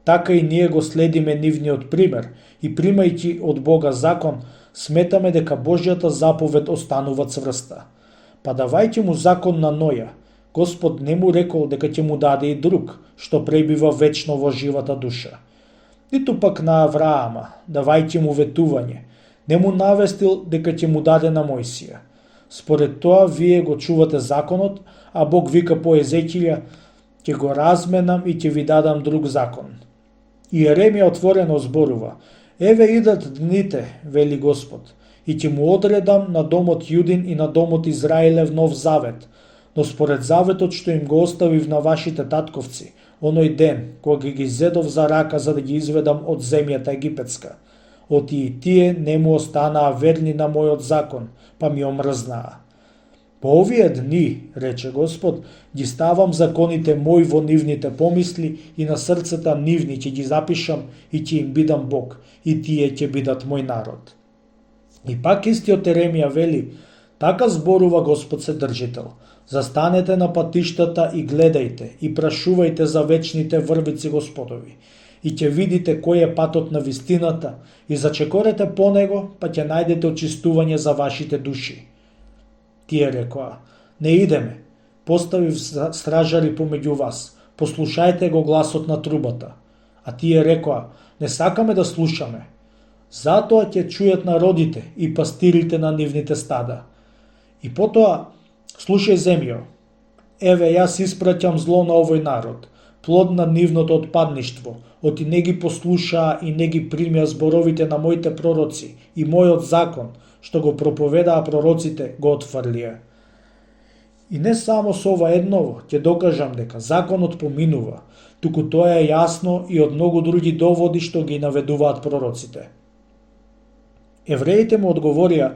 така и ние го следиме нивниот пример и примајќи од Бога закон, сметаме дека Божјата заповед останува цврста. Па давајќи му закон на Ноја, Господ не му рекол дека ќе му даде и друг, што пребива вечно во живата душа. Ниту пак на Авраама, давајќи му ветување, не му навестил дека ќе му даде на Мојсија. Според тоа вие го чувате законот, а Бог вика по Езекија, ќе го разменам и ќе ви дадам друг закон. И Еремија отворено зборува, еве идат дните, вели Господ, и ќе му одредам на домот Јудин и на домот Израилев нов завет, но според заветот што им го оставив на вашите татковци, оној ден, кога ги зедов за рака за да ги изведам од земјата египетска. Оти и тие не му останаа верни на мојот закон, па ми омрзнаа. По овие дни, рече Господ, ги ставам законите мои во нивните помисли и на срцата нивни ќе ги запишам и ќе им бидам Бог, и тие ќе бидат мој народ. И пак истиот Еремија вели, така зборува Господ Седржител, застанете на патиштата и гледајте и прашувајте за вечните врвици Господови, и ќе видите кој е патот на вистината и зачекорете по него, па ќе најдете очистување за вашите души. Тие рекоа, не идеме, поставив стражари помеѓу вас, послушајте го гласот на трубата. А тие рекоа, не сакаме да слушаме. Затоа ќе чујат народите и пастирите на нивните стада. И потоа, слушај земјо, еве јас испраќам зло на овој народ, плод на нивното отпадништво, оти не ги послушаа и не ги примија зборовите на моите пророци и мојот закон, што го проповедаа пророците, го отфрлија. И не само со ова едново, ќе докажам дека законот поминува, туку тоа е јасно и од многу други доводи што ги наведуваат пророците. Евреите му одговорија,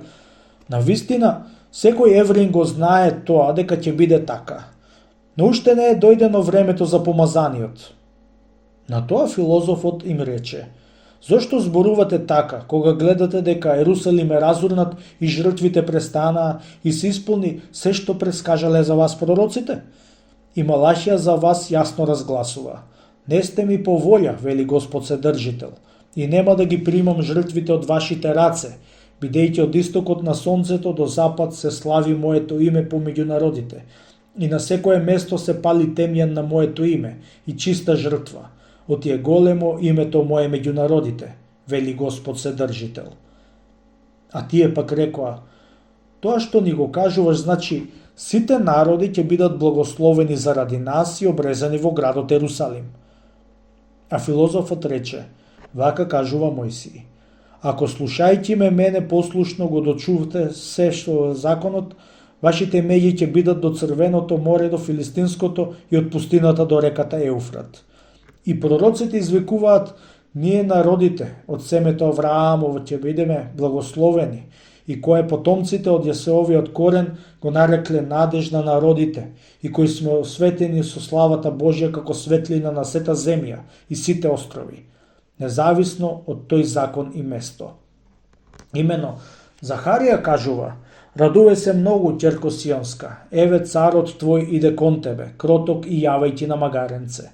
на вистина, секој евреин го знае тоа дека ќе биде така, но уште не е дојдено времето за помазаниот. На тоа филозофот им рече, зошто зборувате така, кога гледате дека Ерусалим е разурнат и жртвите престанаа и се исполни се што прескажале за вас пророците? И Малахија за вас јасно разгласува. Не сте ми по волја, вели Господ Седржител, и нема да ги примам жртвите од вашите раце, бидејќи од истокот на сонцето до запад се слави моето име помеѓу народите, и на секое место се пали темјан на моето име и чиста жртва. Оти е големо името мое меѓу народите, вели Господ Седржител. А тие пак рекоа, тоа што ни го кажуваш значи, сите народи ќе бидат благословени заради нас и обрезани во градот Ерусалим. А филозофот рече, вака кажува Мојсија, ако слушајќи мене послушно го дочувате се што законот, вашите меѓи ќе бидат до Црвеното море, до Филистинското и од пустината до реката Еуфрат. И пророците извикуваат, ние народите од семето Авраамово ќе бидеме благословени, и кое потомците од Јесеовиот корен го нарекле надеж на народите, и кои сме осветени со славата Божја како светлина на сета земја и сите острови, независно од тој закон и место. Имено, Захарија кажува, радувај се многу, ќерко Сионска, еве царот твој иде кон тебе, кроток и јавајќи на магаренце.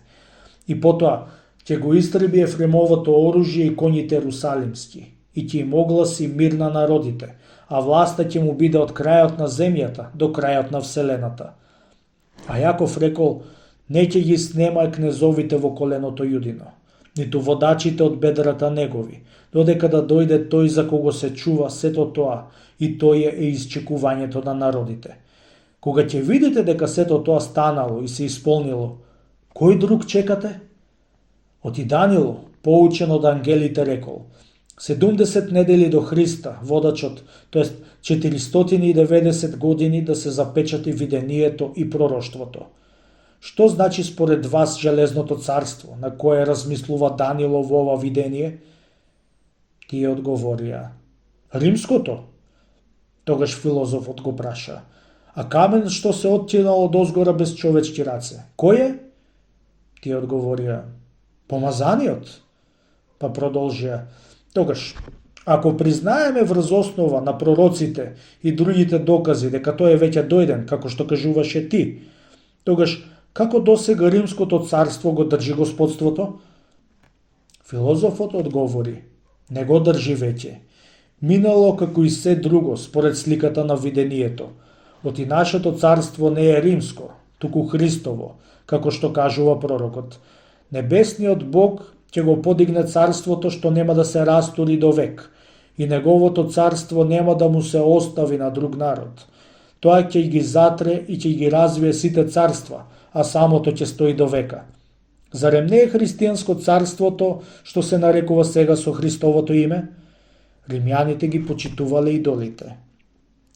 И потоа, ќе го истреби Ефремовото оружје и коњите ерусалимски, и ќе им огласи мир на народите, а власта ќе му биде од крајот на земјата до крајот на вселената. А Јаков рекол, не ќе ги снема кнезовите во коленото Јудино, ниту водачите од бедрата негови, додека да дојде тој за кого се чува сето тоа, и тој е исчекувањето на народите. Кога ќе видите дека сето тоа станало и се исполнило, кој друг чекате? Оти Данило, поучен од ангелите, рекол, 70 недели до Христа, водачот, тоест 490 години да се запечати видението и пророштвото. Што значи според вас железното царство, на кое размислува Данило во ова видение? Тие одговорија, римското. Тогаш филозофот го праша, а камен што се оттинал од озгора без човечки раце, кој е? Тие одговорија, помазаниот. Па продолжија, тогаш, ако признаеме врз основа на пророците и другите докази дека тој е веќе дојден, како што кажуваше ти, тогаш како досега римското царство го држи господството? Филозофот одговори: не го држи веќе. Минало како и се друго според сликата на видението. Оти нашето царство не е римско, туку Христово, како што кажува пророкот. Небесниот Бог ќе го подигне царството што нема да се растури до век, и неговото царство нема да му се остави на друг народ. Тоа ќе ги затре и ќе ги развие сите царства, а самото ќе стои до века. Зарем не е христијанско царството што се нарекува сега со Христовото име? Римјаните ги почитувале идолите.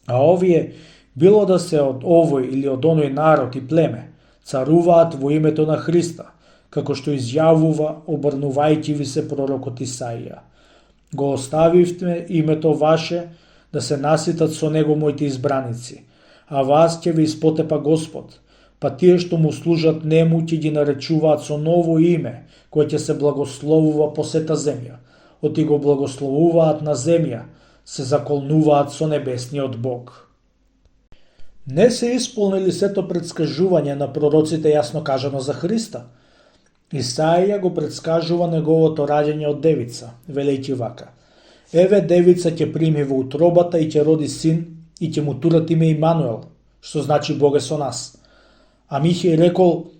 А овие, било да се од овој или од оној народ и племе, царуваат во името на Христа, како што изјавува обрнувајќи ви се пророкот Исаија. Го оставивме името ваше да се наситат со него моите избраници, а вас ќе ви испотепа Господ, па тие што му служат нему ќе ги наречуваат со ново име, кое ќе се благословува по сета земја. Оти го благословуваат на земја, се заколнуваат со небесниот Бог. Не се исполнили сето предскажување на пророците јасно кажано за Христа? Исаија го предскажува неговото раѓање од девица, велејќи вака: еве девица ќе прими во утробата и ќе роди син и ќе му турат име Имануел, што значи Бог е со нас. А Михеј рекол: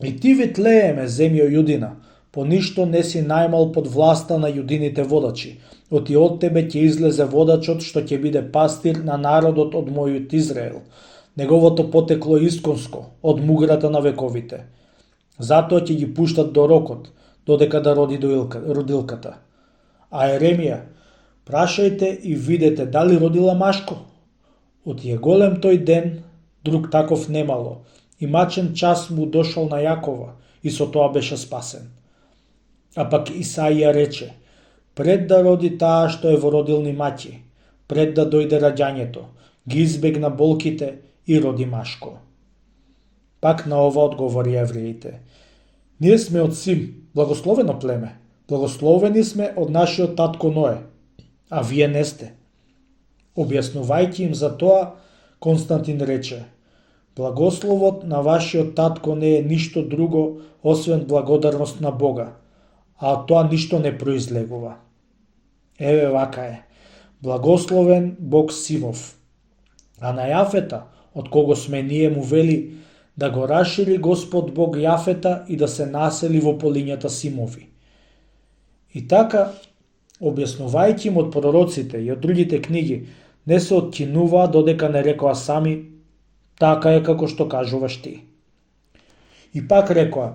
и ти Витлееме, земјо Јудина, по ништо не си најмал под власта на јудините водачи, оти од тебе ќе излезе водачот што ќе биде пастир на народот од мојот Израел. Неговото потекло исконско, од муграта на вековите. Затоа ќе ги пуштат до рокот, додека да роди родилката. А Еремија: прашајте и видете дали родила машко. Оти е голем тој ден, друг таков немало, и мачен час му дошол на Јакова, и со тоа беше спасен. А пак Исаија рече: пред да роди таа што е во родилни маќи, пред да дојде раѓањето, ги избегна болките и роди машко. Пак на ова одговори евреите: ние сме од Сим, благословено племе, благословени сме од нашиот татко Ное, а вие не сте. Објаснувајќи им за тоа, Константин рече: благословот на вашиот татко не е ништо друго освен благодарност на Бога, а од тоа ништо не произлегува. Еве вака е: благословен Бог Симов. А на Јафета, од кого сме ние, му вели да го расшири Господ Бог Јафета и да се насели во полињата Симови. И така, објаснувајќи им од пророците и од другите книги, не се откинуваа додека не рекоа сами: така е како што кажуваш ти. И пак рекоа: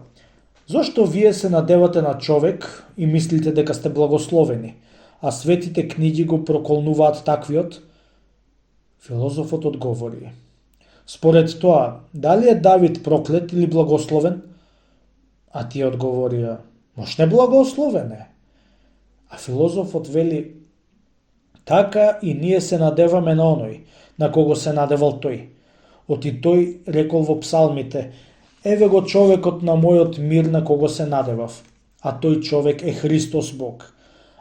зошто вие се надевате на човек и мислите дека сте благословени, а светите книги го проколнуваат таквиот? Филозофот одговори: според тоа, дали е Давид проклет или благословен? А тие одговорија: мош не благословен е. А филозофот вели: така и ние се надеваме на оној, на кого се надевал тој. Оти тој рекол во псалмите: еве го човекот на мојот мир на кого се надевав, а тој човек е Христос Бог.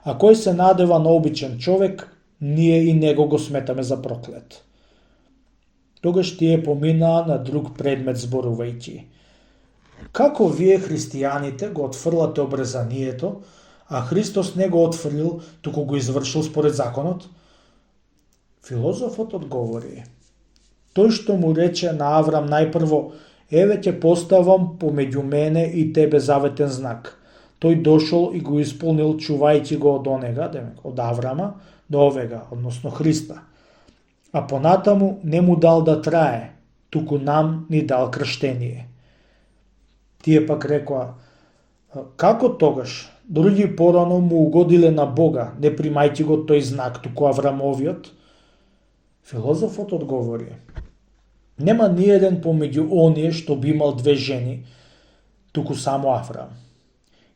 А кој се надева на обичен човек, ние и него го сметаме за проклет. Тогаш тие поминаа на друг предмет зборувајќи: како вие христијаните го отфрлате обрезанието, а Христос не го отфрлил, туку го извршил според законот? Филозофот одговори: тој што му рече на Аврам најпрво: еве ќе поставам помеѓу мене и тебе заветен знак. Тој дошол и го исполнил, чувајќи го од онега, од Аврама, до овега, односно Христа. А понатаму не му дал да трае, туку нам ни дал крштение. Тие пак рекоа: како тогаш? Други порано му угодиле на Бога, не примајќи го тој знак, туку Аврамовиот? Филозофот одговори: нема ниеден помеѓу оние што би имал две жени, туку само Аврам.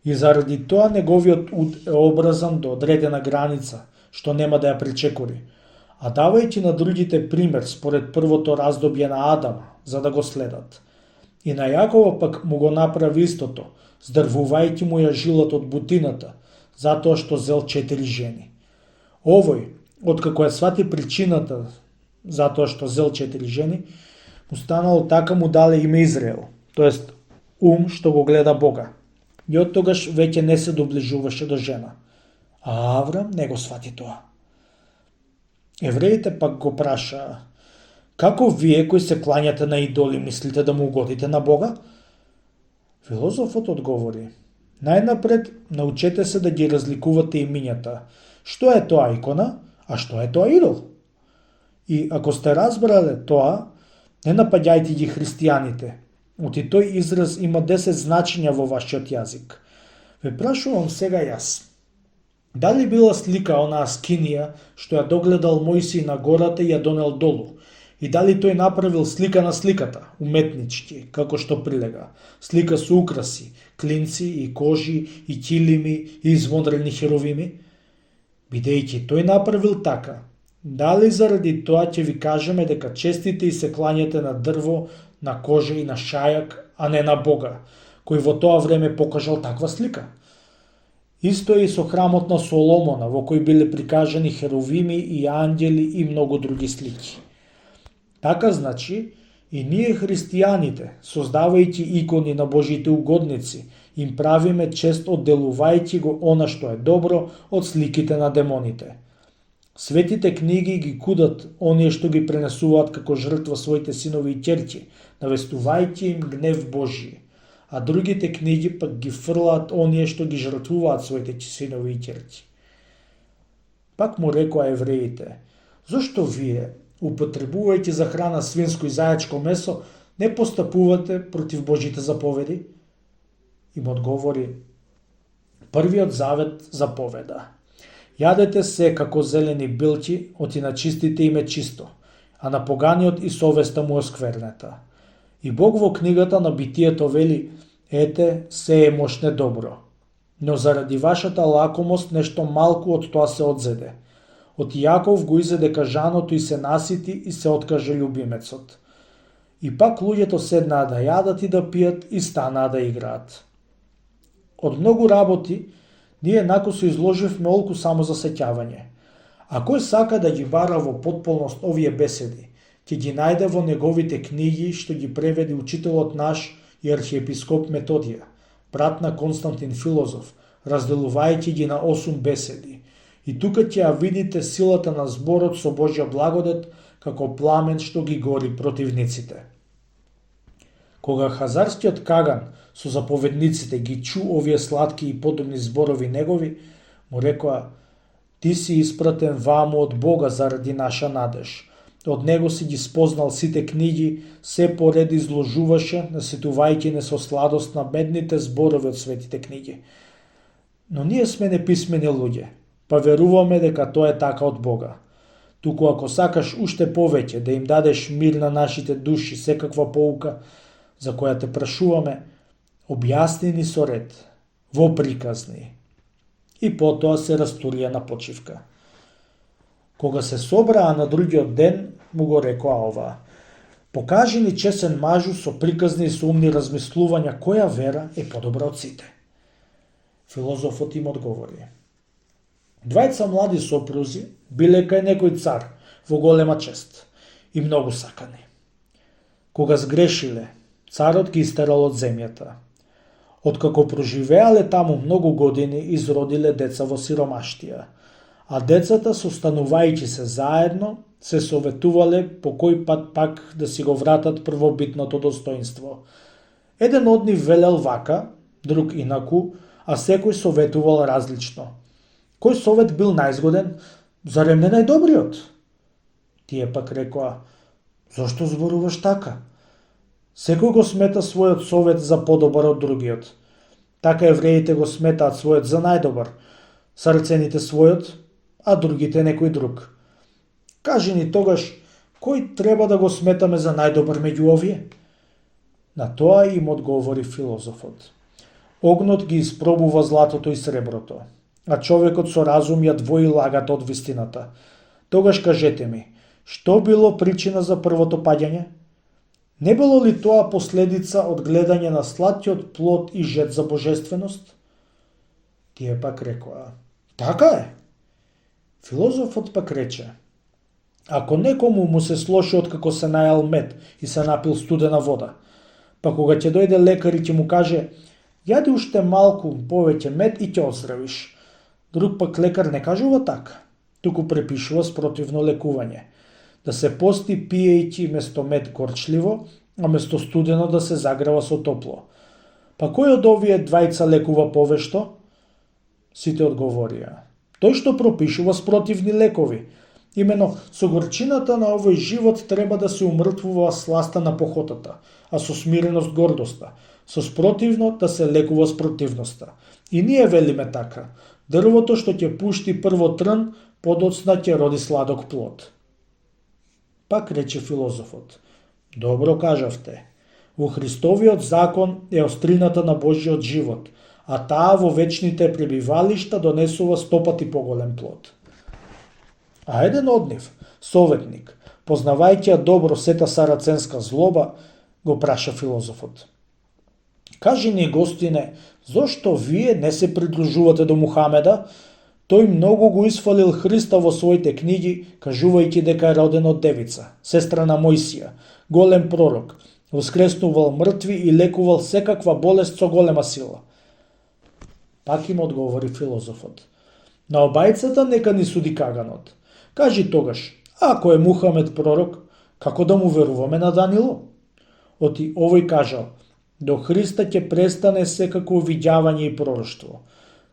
И заради тоа неговиот уд е образан до одредена граница, што нема да ја пречекори, а давајќи на другите пример според првото раздобје на Адама, за да го следат. И на Јакова пак му го направи истото, здрвувајќи му ја жилата од бутината, затоа што зел 4 жени. Овој, откако ја свати причината затоа што зел 4 жени, му станало така му дале име Израел, тоест ум што го гледа Бога. и од тогаш веќе не се доближуваше до жена. А Аврам не го свати тоа. Евреите пак го прашаа: како вие кои се кланяте на идоли мислите да му угодите на Бога? Филозофот одговори: најнапред научете се да ги разликувате имињата. Што е тоа икона, а што е тоа идол? И ако сте разбрале тоа, не напаѓајте ги христијаните, оти тој израз има 10 значења во вашиот јазик. Ве прашувам сега јас. Дали била слика онаа скинија што ја догледал Мојсија на гората и ја донел долу? И дали тој направил слика на сликата, уметнички, како што прилега, слика со украси, клинци и кожи и килими и извондрени херовими? Бидејќи тој направил така, дали заради тоа ќе ви кажеме дека честите и се кланяте на дрво, на кожа и на шајак, а не на Бога, кој во тоа време покажал таква слика? Исто е и со храмот на Соломона, во кој биле прикажани херовими и ангели и многу други слики. Така значи, и ние христијаните, создавајќи икони на Божите угодници, им правиме чест одделувајќи го она што е добро од сликите на демоните. Светите книги ги кудат оние што ги пренесуваат како жртва своите синови и ќерки, навестувајќи им гнев Божи, а другите книги пак ги фрлаат оние што ги жртвуваат своите синови и ќерки. Пак му рекоа евреите: зошто вие, употребувајќи за храна свинско и зајачко месо, не постапувате против Божите заповеди? Им одговори: првиот завет заповеда: јадете се како зелени билки, оти на чистите им е чисто, а на поганиот и совеста му е осквернета. И Бог во книгата на Битието вели: ете, се е мошне добро. Но заради вашата лакомост нешто малку од тоа се одзеде. Од Јаков го изеде кажаното и се насити и се откаже љубимецот. И пак луѓето седнаа да јадат и да пијат и станаа да играат. Од многу работи, ние накусо изложивме олку само за сеќавање. А кој сака да ги бара во потполност овие беседи, ќе ги најде во неговите книги што ги преведи учителот наш и архиепископ Методија, брат на Константин Филозоф, разделувајќи ги на 8 беседи. И тука ќе ја видите силата на зборот со Божја благодат како пламен што ги гори противниците. Кога хазарскиот Каган со заповедниците ги чу овие сладки и подобни зборови негови, му рекоа: ти си испратен ваму од Бога заради наша надеж. Од него си ги спознал сите книги, се поред изложуваше, наситувајќи не со сладост на бедните зборови од светите книги. Но ние сме неписмени луѓе, па веруваме дека тоа е така од Бога. Туку ако сакаш уште повеќе да им дадеш мир на нашите души, секаква поука, за која те прашуваме, објасни ни со ред, во приказни. И потоа се растурија на почивка. Кога се собраа на другиот ден, му го рекоа ова: покажи ни чесен мажу со приказни и со умни размислувања која вера е подобра од сите. Филозофот им одговори: двајца млади сопрузи биле кај некој цар во голема чест и многу сакани. Кога сгрешиле, царот ги истерал од земјата. Откако проживеале таму многу години, изродиле деца во сиромаштија, а децата, состанувајќи се заедно, се советувале по кој пат пак да си го вратат првобитното достоинство. Еден од нив велел вака, друг инаку, а секој советувал различно. Кој совет бил најзгоден, зарем не најдобриот? Тие пак рекоа: зошто зборуваш така? Секој го смета својот совет за подобар од другиот. Така евреите го сметаат својот за најдобар, сарцените својот, а другите некој друг. Кажи ни тогаш, кој треба да го сметаме за најдобар меѓу овие? На тоа им одговори филозофот: огнот ги испробува златото и среброто, а човекот со разум ја двои лагата од вистината. Тогаш кажете ми, што било причина за првото паѓање? Не било ли тоа последица од гледање на сладкиот плод и жет за божественост? Тие пак рекоа: така е. Филозофот пак рече: ако некому му се слоши откако се најал мед и се напил студена вода, па кога ќе дојде лекар и ќе му каже: Јади уште малку повеќе мед и ќе оздравиш. Друг пак лекар не кажува така, туку препишува спротивно лекување. Да се пости пиејќи место мед горчливо, а место студено да се загрева со топло. Па кој од овие двајца лекува повешто? Сите одговорија: тој што пропишува спротивни лекови. Имено, со горчината на овој живот треба да се умртвува сласта на похотата, а со смиреност гордоста, со спротивно да се лекува спротивноста. И ние велиме така: дрвото што ќе пушти прво трн, подоцна ќе роди сладок плод. Пак рече филозофот: добро кажавте. Во Христовиот закон е острината на Божиот живот, а таа во вечните пребивалишта донесува 100 пати поголем плод. А еден од нив, советник, познавајќи ја добро сета сараценска злоба, го праша филозофот: кажи ни, гостине, зошто вие не се придружувате до Мухамеда? Тој многу го исфалил Христа во своите книги, кажувајќи дека е роден од девица, сестра на Мојсија, голем пророк, воскреснувал мртви и лекувал секаква болест со голема сила. Пак им одговори филозофот: на обајцата нека ни суди каганот. Кажи тогаш, ако е Мухамед пророк, како да му веруваме на Данило? Оти овој кажал: до Христа ќе престане секако видјавање и пророштво.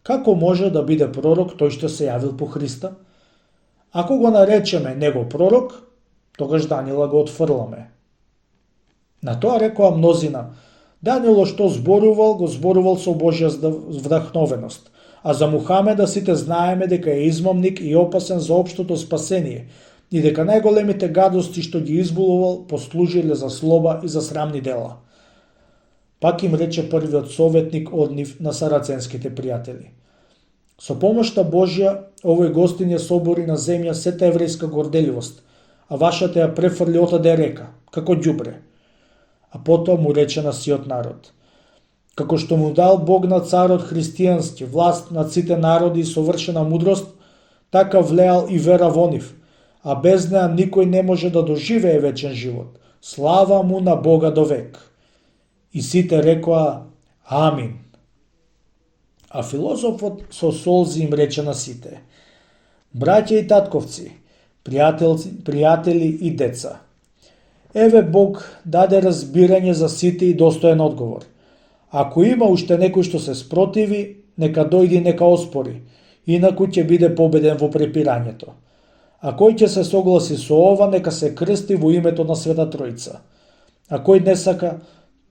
Како може да биде пророк тој што се јавил по Христа? Ако го наречеме него пророк, тогаш Данила го отфрламе. На тоа рекоа мнозина: Данило што зборувал, го зборувал со Божја вдахновеност, а за Мухамеда сите знаеме дека е измамник и опасен за општото спасение и дека најголемите гадости што ги избулувал послужиле за слоба и за срамни дела. Пак им рече првиот советник од нив на сараценските пријатели: со помошта Божја, овој гостин ја собори на земја сета еврејска горделивост, а вашата ја префрли отаде река, како ѓубре. А потоа му рече на сиот народ: како што му дал Бог на царот христијански власт над сите народи и совршена мудрост, така влеал и вера во нив, а без неа никој не може да доживее вечен живот. Слава му на Бога до век. И сите рекоа: Амин. А филозофот со солзи им рече на сите: браќа и татковци, пријатели и деца, еве Бог даде разбирање за сите и достоен одговор. Ако има уште некој што се спротиви, нека дојди и нека оспори, инаку ќе биде победен во препирањето. А кој ќе се согласи со ова, нека се крсти во името на Света Тројца. А кој не сака,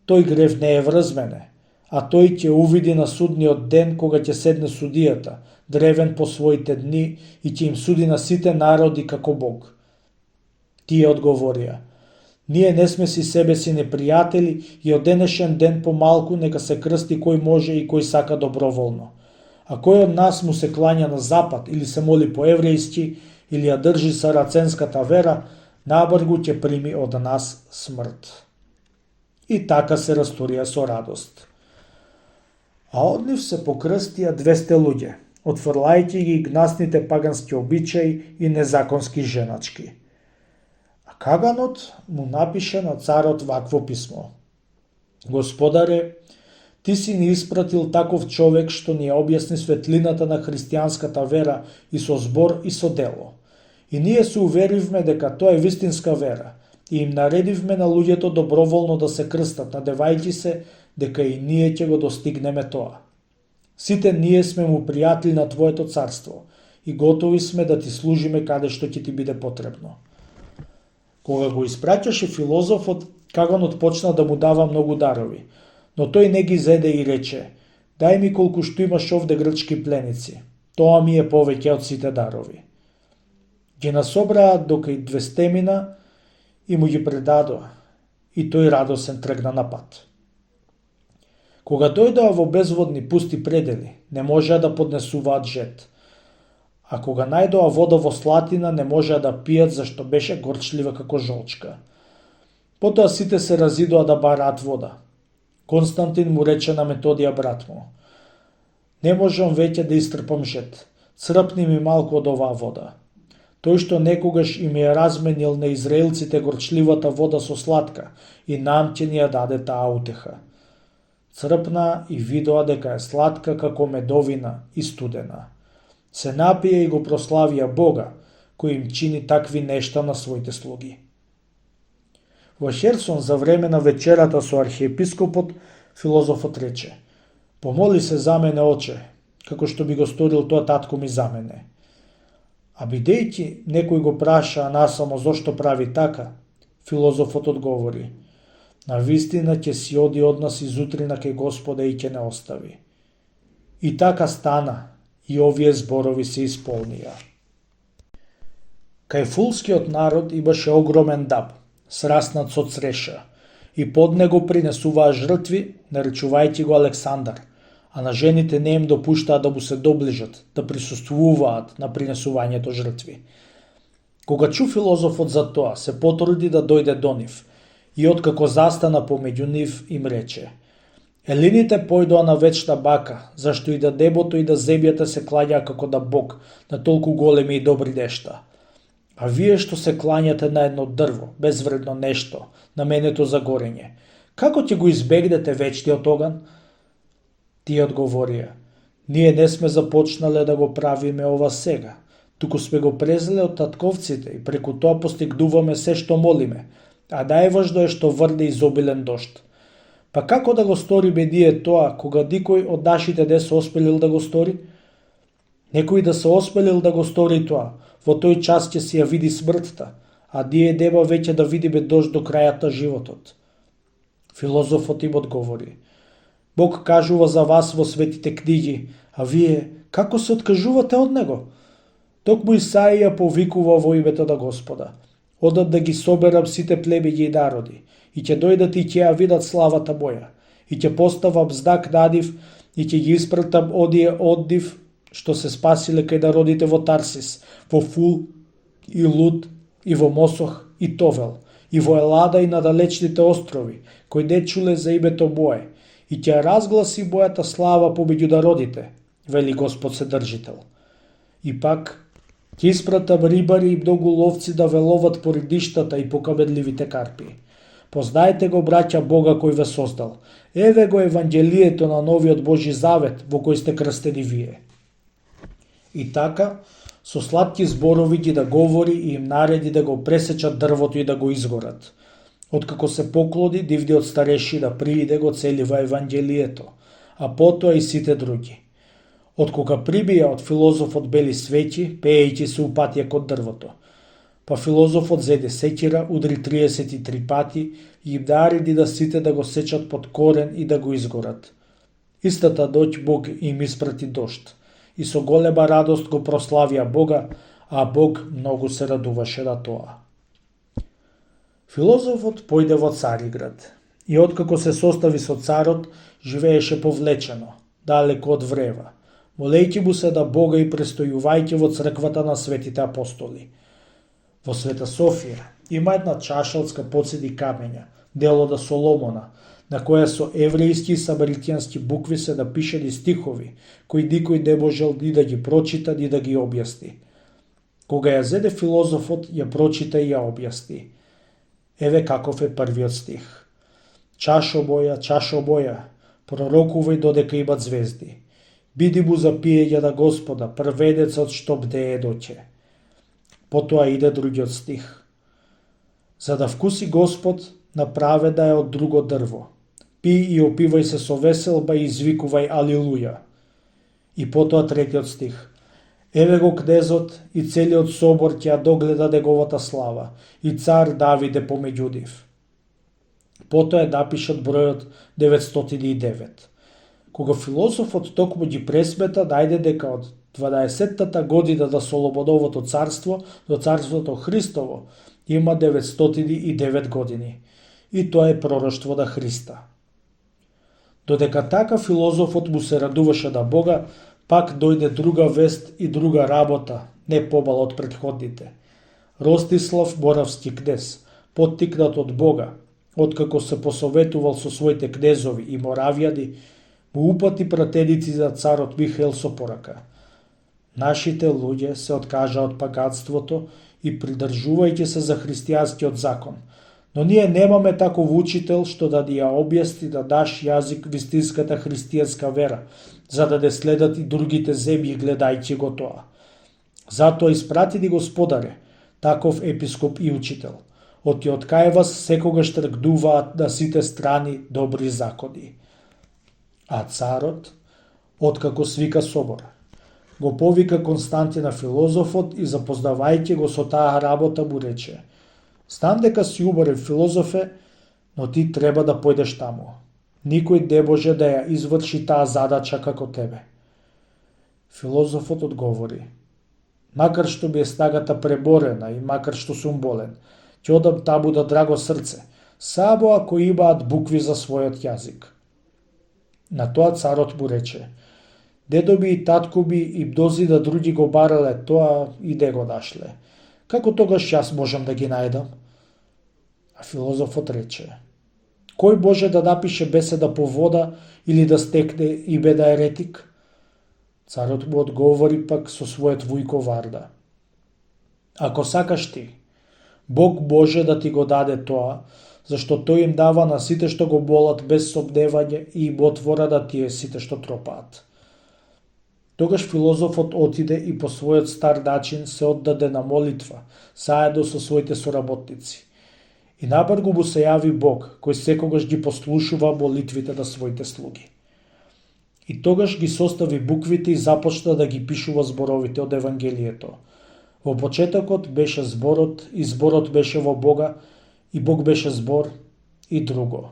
тој грев не е врз мене, а тој ќе увиди на судниот ден кога ќе седне судијата, древен по своите дни и ќе им суди на сите народи како Бог. Тие одговорија: ние не сме си себе си непријатели и од денешен ден помалку нека се крсти кој може и кој сака доброволно. А кој од нас му се клања на запад или се моли по еврејски или ја држи сараценската вера, набргу ќе прими од нас смрт. И така се растурија со радост. А од нив се покрстија 200 луѓе, отфрлајќи ги гнасните пагански обичаи и незаконски женачки. А каганот му напише на царот вакво писмо: Господаре, ти си ни испратил таков човек што ни ја објасни светлината на христијанската вера и со збор и со дело. И ние се уверивме дека тоа е вистинска вера и им наредивме на луѓето доброволно да се крстат, надевајќи се дека и ние ќе го достигнеме тоа. Сите ние сме му пријатели на Твоето царство и готови сме да ти служиме каде што ќе ти биде потребно. Кога го испраќаше филозофот, каганот почна да му дава многу дарови, но тој не ги зеде и рече: дај ми колку што имаш овде грчки пленици, тоа ми е повеќе од сите дарови. Ги насобраа докај 200 и му ги предадоа, и тој радосен тргна на пат. Кога дојдоа во безводни пусти предели, не можеа да поднесуваат жет, а кога најдоа вода во слатина, не можеа да пијат зашто беше горчлива како жолчка. Потоа сите се разидоа да бараат вода. Константин му рече на Методија брат му: не можам веќе да истрпам жет, црпни ми малку од оваа вода. Тој што некогаш им ја разменил на израелците горчливата вода со сладка и нам ќе ни ја даде таа утеха. црпнаа и видоа дека е сладка како медовина и студена. Се напија и го прославија Бога, кој им чини такви нешта на своите слуги. Во Херсон за време на вечерата со архиепископот, филозофот рече: "Помоли се за мене, оче, како што би го сторил тоа татко ми за мене." А бидејќи некој го праша насамо зошто прави така, филозофот одговори: "Навистина ќе си оди од нас изутрина кај Господа и ќе не остави." И така стана, и овие зборови се исполнија. Кај фулскиот народ имаше огромен даб, сраснат со цреша, и под него принесуваа жртви, наречувајќи го Александар, а на жените не им допуштаа да му се доближат, да присуствуваат на принесувањето жртви. Кога чу филозофот за тоа, се потруди да дојде до нив, и откако застана помеѓу нив, им рече: "Елините појдоа на вечна бака, зашто и да небото и да земјата се клањаа како да Бог на толку големи и добри нешта. А вие што се клањате на едно дрво, безвредно нешто, на менето за горење, како ќе го избегнете вечниот оган?" Тие одговорија: "Ние не сме започнале да го правиме ова сега, туку сме го презеле од татковците и преку тоа постигнуваме се што молиме, а најважно е што врне изобилен дожд. Па како да го сториме ние тоа, кога никој од нашите не се оспелил да го стори? Некој да се оспелил да го стори тоа, во тој час ќе се ја види смртта, а ние нема веќе да видиме дожд до крајот на животот." Филозофот им одговори: "Бог кажува за вас во светите книги, а вие како се откажувате од него? Токму Исаија повикува во името на Господа: Одам да ги соберам сите племења и народи, и ќе дојдат и ќе ја видат славата моја, и ќе поставам знак на нив, и ќе ги испратам оние од нив што се спасиле кај народите во Тарсис, во Фул и Луд, и во Мосох и Товел, и во Елада и на далечните острови, кои не чуле за името мое, и ќе разгласи мојата слава помеѓу народите, вели Господ Седржител. И пак, ќе испратам рибари и многу ловци да ве ловат по ридиштата и по каменливите карпи. Познаете го, браќа, Бога кој ве создал. Еве го Евангелието на новиот Божи завет во кој сте крстени вие." И така, со сладки зборови ги да говори и им нареди да го пресечат дрвото и да го изгорат. Откако се поклони, нивниот старешина прииде го целива Евангелието, а потоа и сите други. Откога прибија од филозофот бели свети, пеејќи се упатија кон дрвото. Па филозофот зеде секира, удри 33 пати и им нареди да сите да го сечат под корен и да го изгорат. Истата ноќ Бог им испрати дожд, и со голема радост го прославија Бога, а Бог многу се радуваше на тоа. Филозофот појде во Цариград, и откако се состави со царот, живееше повлечено, далеко од врева, молејќи му се на Бога и престојувајќи во црквата на светите апостоли. Во Света Софија има една чашалска поцени камења, дело на Соломона, на која со еврејски и самаритјански букви се напишани стихови, кои никој не можел ни да ги прочита, ни да ги објасни. Кога ја зеде филозофот, ја прочита и ја објасни. Еве каков е првиот стих. Чашо моја, пророкувај додека имат звезди. Биди му за пиење на Господа, првенецот што бдее доќе. Потоа иде другиот стих. За да вкуси Господ, направена е од друго дрво. Пи и опивај се со веселба и извикувај Алилуја. И потоа третиот стих. Еве го кнезот и целиот собор ќе ја догледа неговата слава, и цар Давид е помеѓу нив. Потоа е напишат бројот 909. Кога филозофот токму ги пресмета, најде дека од 12-тата година на Соломоновото царство до царството Христово има 909 години. И тоа е пророштво на Христа. Додека така филозофот му се радуваше на Бога, пак дојде друга вест и друга работа, не помала од претходните. Ростислав, моравски кнез, поттикнат од Бога, откако се посоветувал со своите кнезови и моравјани, му упати пратеници за царот Михаил со порака. Нашите луѓе се откажа од паганството и придржувајќи се за христијанскиот закон, Но ние немаме таков учител што да ја објасни на наш јазик вистинската христијанска вера, за да не следат и другите земји гледајќи го тоа. Затоа испратиди Господаре, таков епископ и учител. Од кај вас секогаш тргнуваат на сите страни добри закони. А царот, откако свика собор, го повика Константина филозофот и запознавајќи го со таа работа му рече: знам дека си убавен филозофе, но ти треба да појдеш таму. Никој не може да ја изврши таа задача како тебе. Филозофот одговори: макар што би е снагата преборена и макар што сум болен, ќе одам таму да драго срце, само ако имаат букви за својот јазик. На тоа царот му рече: дедо ми и татко ми и мнози да други го барале тоа и не го нашле. Како тогаш јас можам да ги најдам? А филозофот рече: кој може да напише беседа по вода или да стекне име на еретик? Царот му одговори пак со својот вујко Варда: ако сакаш ти, Бог може да ти го даде тоа, зашто тој им дава на сите што го молат без сомневање и им отвора на тие сите што тропаат. Тогаш филозофот отиде и по својот стар начин се оддаде на молитва, заедно со своите соработници. И набргу му се јави Бог, кој секогаш ги послушува молитвите на своите слуги. И тогаш ги состави буквите и започна да ги пишува зборовите од Евангелието. Во почетокот беше зборот, и зборот беше во Бога, и Бог беше збор, и друго.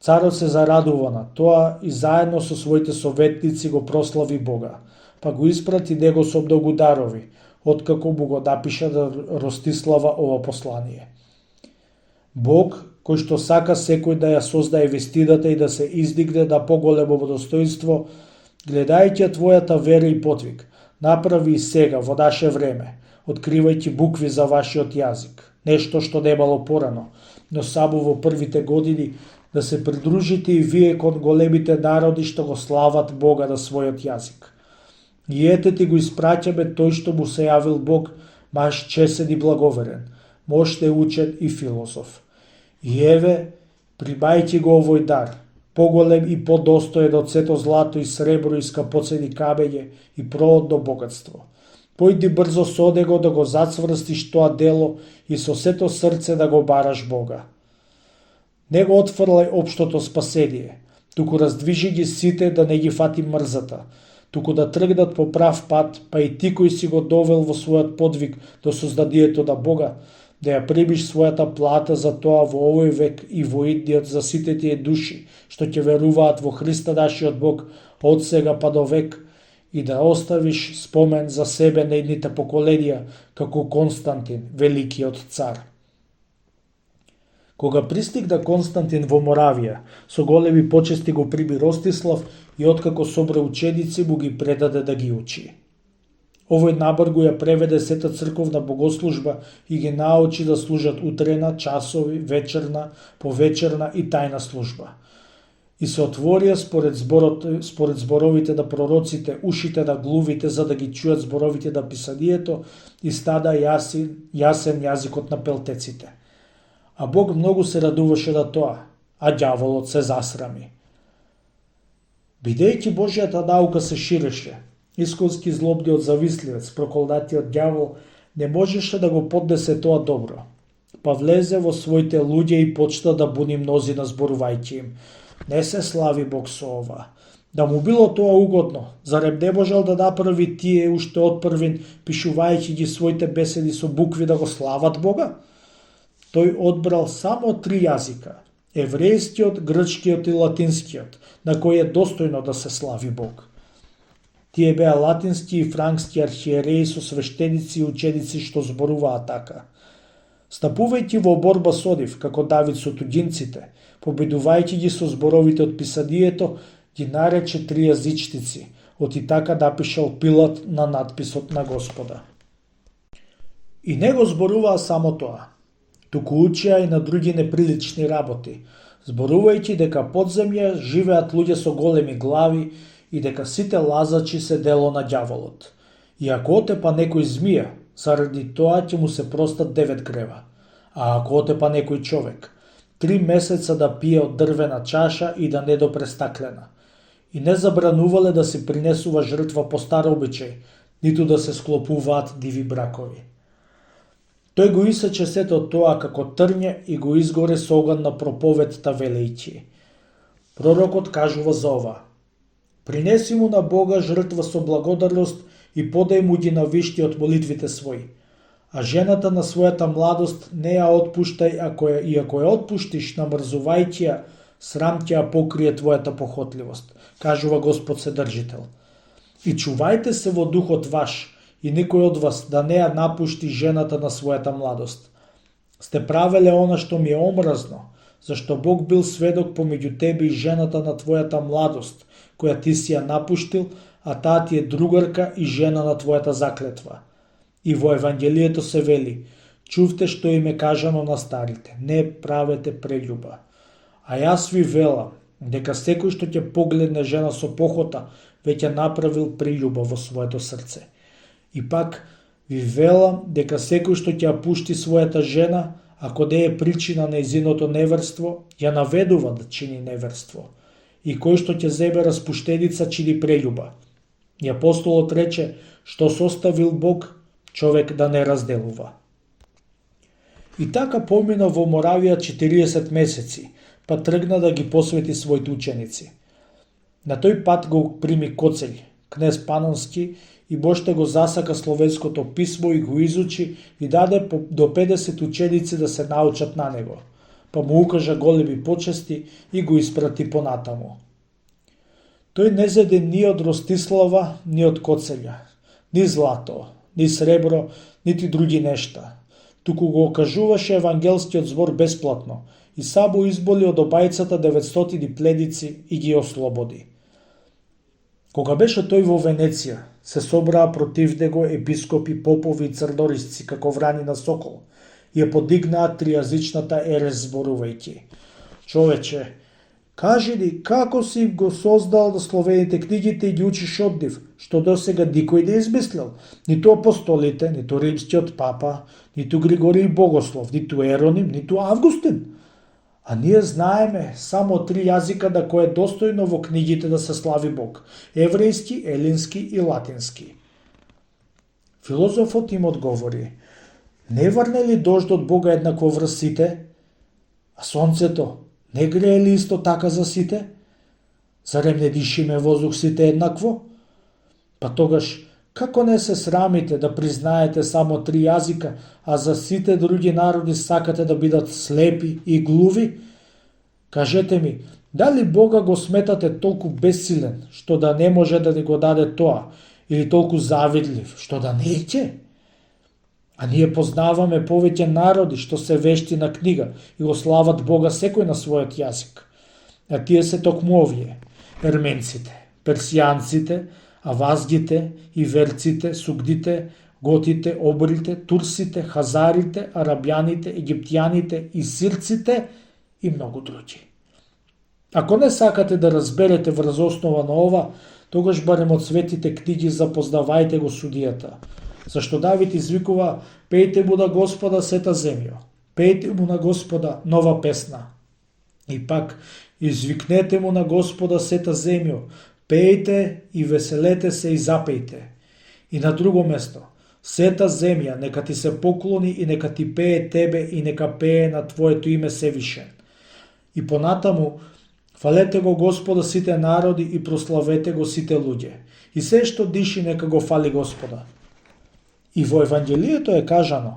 Царот се зарадува на тоа и заедно со своите советници го прослави Бога, па го испрати него со многу дарови, откако му го напиша да Ростислава ова послание. Бог, кој што сака секој да ја создае вистината и да се издигне на поголемо достоинство, гледајќи твојата вера и потвик, направи и сега, во наше време, откривајќи букви за вашиот јазик, нешто што немало порано, но само во првите години да се придружите и вие кон големите народи што го слават Бога на својот јазик. И ете ти го испраќаме тој што му се јавил Бог, маш чесен и благоверен, мощен учен и филозоф. И еве, примајќи го овој дар, поголем и подостоен од сето злато и сребро и скапоцени камење и проводно богатство. Појди брзо со него да го зацврстиш тоа дело и со сето срце да го бараш Бога. Не го отфрлај општото спасение, туку раздвижи ги сите да не ги фати мрзата, туку да тргнат по прав пат, па и ти кој си го довел во својот подвиг до создадието на Бога, да ја примиш својата плата за тоа во овој век и во идниот за сите тие души што ќе веруваат во Христа нашиот Бог од сега па до век, и да оставиш спомен за себе на идните поколенија како Константин, великиот цар. Кога пристигна Константин во Моравија, со големи почести го прими Ростислав и откако собра ученици му ги предаде да ги учи. Овој набргу ја преведе сета црковна богослужба и ги научи да служат утрена, часови, вечерна, повечерна и тајна служба. И се отворија според зборовите на пророците, ушите на глувите за да ги чујат зборовите на писанието и стада јасен јазикот на пелтеците. А Бог многу се радуваше на тоа, а ѓаволот се засрами. Бидејќи Божјата наука се ширеше, исконски злобниот зависливец, проколнатиот ѓавол, не можеше да го поднесе тоа добро, па влезе во своите луѓе и почна да буни мнозина зборувајќи им: не се слави Бог со ова. Да му било тоа угодно, зарем не можел да направи тие уште од првин, пишувајќи ги своите беседи со букви да го слават Бога? Тој одбрал само 3 јазика: еврејскиот, грчкиот и латинскиот, на кој е достојно да се слави Бог. Тие беа латински и франкски архиереи со свештеници и ученици што зборуваа така. Стапувајќи во борба со нив, како Давид со туѓинците, победувајќи ги со зборовите од писанието, ги нарече тријазичници, оти така напишал Пилат на надписот на Господа. И не го зборуваа само тоа, туку учеа и на други неприлични работи, зборувајќи дека под земја живеат луѓе со големи глави и дека сите лазачи се дело на ѓаволот. И ако отепа некој змија, заради тоа ќе му се простат 9 грева. А ако отепа некој човек, 3 месеца да пие од дрвена чаша и да не допре стаклена. И не забранувале да се принесува жртва по стар обичај, ниту да се склопуваат диви бракови. Тој го исече сето тоа како трње и го изгоре со оган на проповедта велејќи. Пророкот кажува за ова: принеси му на Бога жртва со благодарност и подај му ги на вишти од молитвите своји. А жената на својата младост не ја отпуштај, и ако ја отпуштиш намрзувајќи ја, срам ќе ја покрие твојата похотливост, кажува Господ Вседржител. И чувајте се во духот ваш, и никој од вас да не ја напушти жената на својата младост. Сте правеле она што ми е омразно, зашто Бог бил сведок помеѓу тебе и жената на твојата младост, која ти си ја напуштил, а таа ти е другарка и жена на твојата заклетва. И во Евангелието се вели: чувте што им е кажано на старите, не правете прељуба. А јас ви велам дека секој што ќе погледне жена со похота, веќе направил прељуба во своето срце. И пак ви велам дека секој што ќе ја пушти својата жена, ако не е причина на нејзиното неверство, ја наведува да чини неверство. И кој што ќе земе распуштеница, чини прељуба. И апостолот рече: што составил Бог, човек да не разделува. И така помина во Моравија 40 месеци, па тргна да ги посвети своите ученици. На тој пат го прими Коцелј, кнез Панонски, и боште го засака словенското писмо и го изучи и даде до 50 ученици да се научат на него, па му укажа големи почести и го испрати понатаму. Тој не зеде ни од Ростислава, ни од Коцелја, ни злато, ни сребро, нити други нешта, туку го окажуваше евангелскиот збор бесплатно и сабо изболи од обајцата 900 пледици и ги ослободи. Кога беше тој во Венеција, се собраа против него епископи, попови и црнорисци како врани на сокол и ја подигнаа тријазичната ерес зборувајќи: човече, кажи ни како си го создал да словените книгите и ги учиш од нив, што досега никој не измислил, ниту апостолите, ниту римскиот папа, ниту Григорий Богослов, ниту Ероним, ниту Августин. А ние знаеме само 3 јазика на кои е достојно во книгите да се слави Бог: еврејски, елински и латински. Филозофот им одговори: не врне ли дождот Бога еднакво врз сите? А сонцето не грее ли исто така за сите? Зарем не дишиме воздух сите еднакво? Па тогаш, како не се срамите да признаете само 3 јазика, а за сите други народи сакате да бидат слепи и глуви? Кажете ми, дали Бога го сметате толку бесилен, што да не може да ни го даде тоа, или толку завидлив, што да не ќе? А ние познаваме повеќе народи што се вешти на книга и го слават Бога секој на својот јазик. А тие се токму овие: ерменците, персијанците, авазгите, иверците, сугдите, готите, обрите, турсите, хазарите, арабјаните, египтјаните и сирците и многу други. Ако не сакате да разберете врз основа на ова, тогаш барем од светите книги запознавајте го судијата. Зашто Давид извикува: пејте му на Господа сета земјо, пејте му на Господа нова песна. И пак, извикнете му на Господа сета земјо, пејте и веселете се и запејте. И на друго место: сета земја нека ти се поклони и нека ти пее тебе и нека пее на твоето име Севишен. И понатаму: фалете го Господа сите народи и прославете го сите луѓе. И се што диши нека го фали Господа. И во Евангелието е кажано: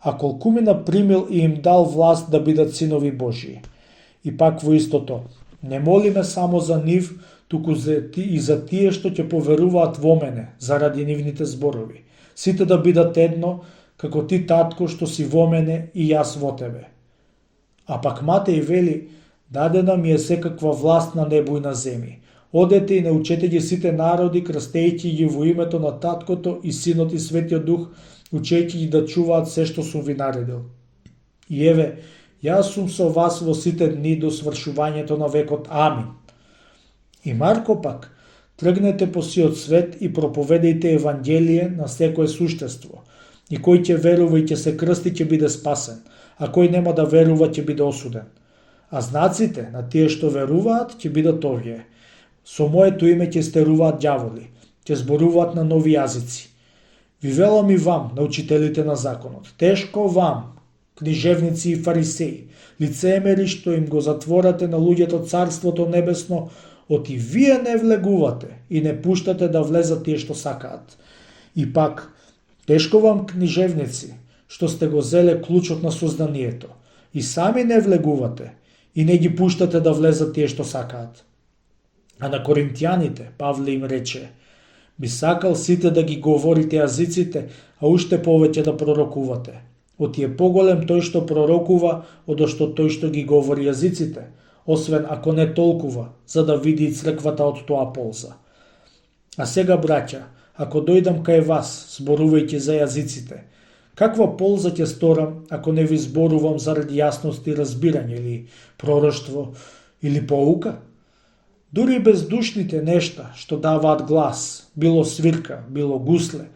а колкумина примил и им дал власт да бидат синови Божии. И пак во истото: не молиме само за нив, туку и за тие што ќе поверуваат во мене, заради нивните зборови. Сите да бидат едно, како ти, татко, што си во мене и јас во тебе. А пак Матеј вели: дадена ми е секаква власт на небо и на земји. Одете и научете ги сите народи, крстејќи ги во името на Таткото и Синот и Светиот Дух, учејќи ги да чуваат се што сум ви наредил. И еве, јас сум со вас во сите дни до свршувањето на векот. Амин. И Марко пак: тргнете по сиот свет и проповедајте Евангелие на секое суштество. И кој ќе верува и ќе се крсти ќе биде спасен, а кој нема да верува ќе биде осуден. А знаците на тие што веруваат ќе бидат овие. Со моето име ќе стеруваат ѓаволи, ќе зборуваат на нови јазици. Ви велам и вам, на учителите на законот, тешко вам, книжевници и фарисеи, лицемери што им го затворате на луѓето царството небесно, оти вие не влегувате и не пуштате да влезат тие што сакаат. И пак, тешко вам книжевници, што сте го зеле клучот на созданието, и сами не влегувате и не ги пуштате да влезат тие што сакаат. А на коринтијаните Павле им рече: би сакал сите да ги говорите јазиците, а уште повеќе да пророкувате. Оти е поголем тој што пророкува, одошто тој што ги говори јазиците, освен ако не толкува, за да види и црквата од тоа полза. А сега, браќа, ако дојдам кај вас, зборувајќи за јазиците, каква полза ќе сторам ако не ви зборувам заради јасност и разбирање, или пророштво, или поука? Дури бездушните нешта што даваат глас, било свирка, било гусле,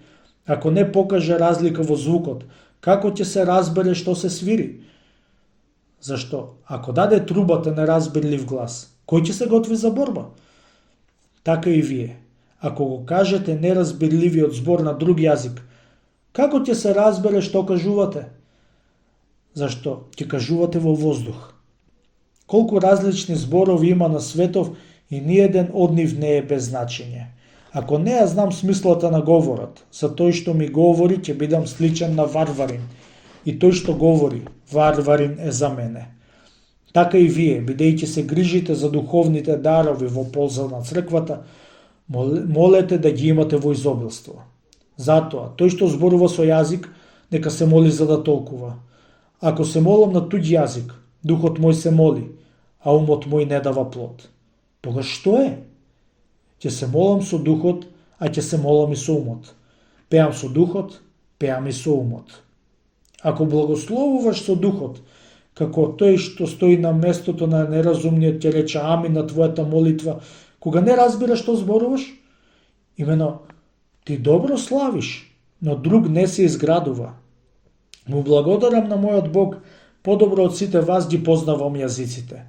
ако не покаже разлика во звукот, како ќе се разбере што се свири? Зашто, ако даде трубата неразбирлив глас, кој ќе се готви за борба? Така и вие. Ако го кажете неразбирливиот збор на друг јазик, како ќе се разбере што кажувате? Зашто ќе кажувате во воздух. Колку различни зборови има на светов и ниеден од нив не е без значење. Ако не ја знам смислата на говорот, за тој што ми говори ќе бидам сличен на варварин, и тој што говори, варварин е за мене. Така и вие, бидејќи се грижите за духовните дарови во полза на црквата, молете да ги имате во изобилство. Затоа, тој што зборува со јазик, нека се моли за да толкува. Ако се молам на туѓ јазик, духот мој се моли, а умот мој не дава плод. Тогаш што е? Ќе се молам со духот, а ќе се молам и со умот. Пеам со духот, пеам и со умот. Ако благословуваш со духот, како тој што стои на местото на неразумниот ќе рече амин на твојата молитва, кога не разбираш што зборуваш, имено ти добро славиш, но друг не се изградува. Му благодарам на мојот Бог, подобро од сите вас ги познавам јазиците.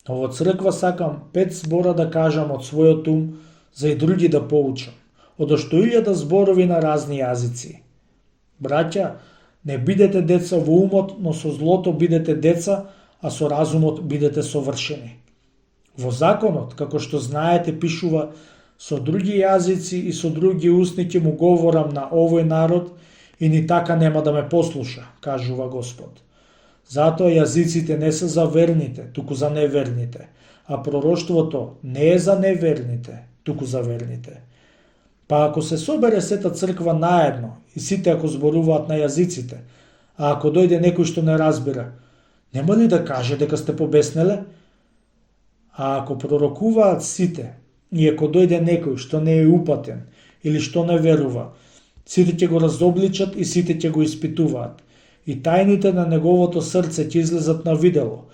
Но во црква сакам 5 збора да кажам од својот ум, за и други да поучам, одошто 1000 зборови на разни јазици. Браќа, не бидете деца во умот, но со злото бидете деца, а со разумот бидете совршени. Во законот, како што знаете, пишува: со други јазици и со други устни ќе му говорам на овој народ, и ни така нема да ме послуша, кажува Господ. Затоа јазиците не се за верните, туку за неверните, а пророштвото не е за неверните, туку за верните. Па ако се собере сета црква наедно и сите ако зборуваат на јазиците, а ако дојде некој што не разбира, нема ли да каже дека сте побеснеле? А ако пророкуваат сите, и ако дојде некој што не е упатен или што не верува, сите ќе го разобличат и сите ќе го испитуваат, и тајните на неговото срце ќе излезат на видело,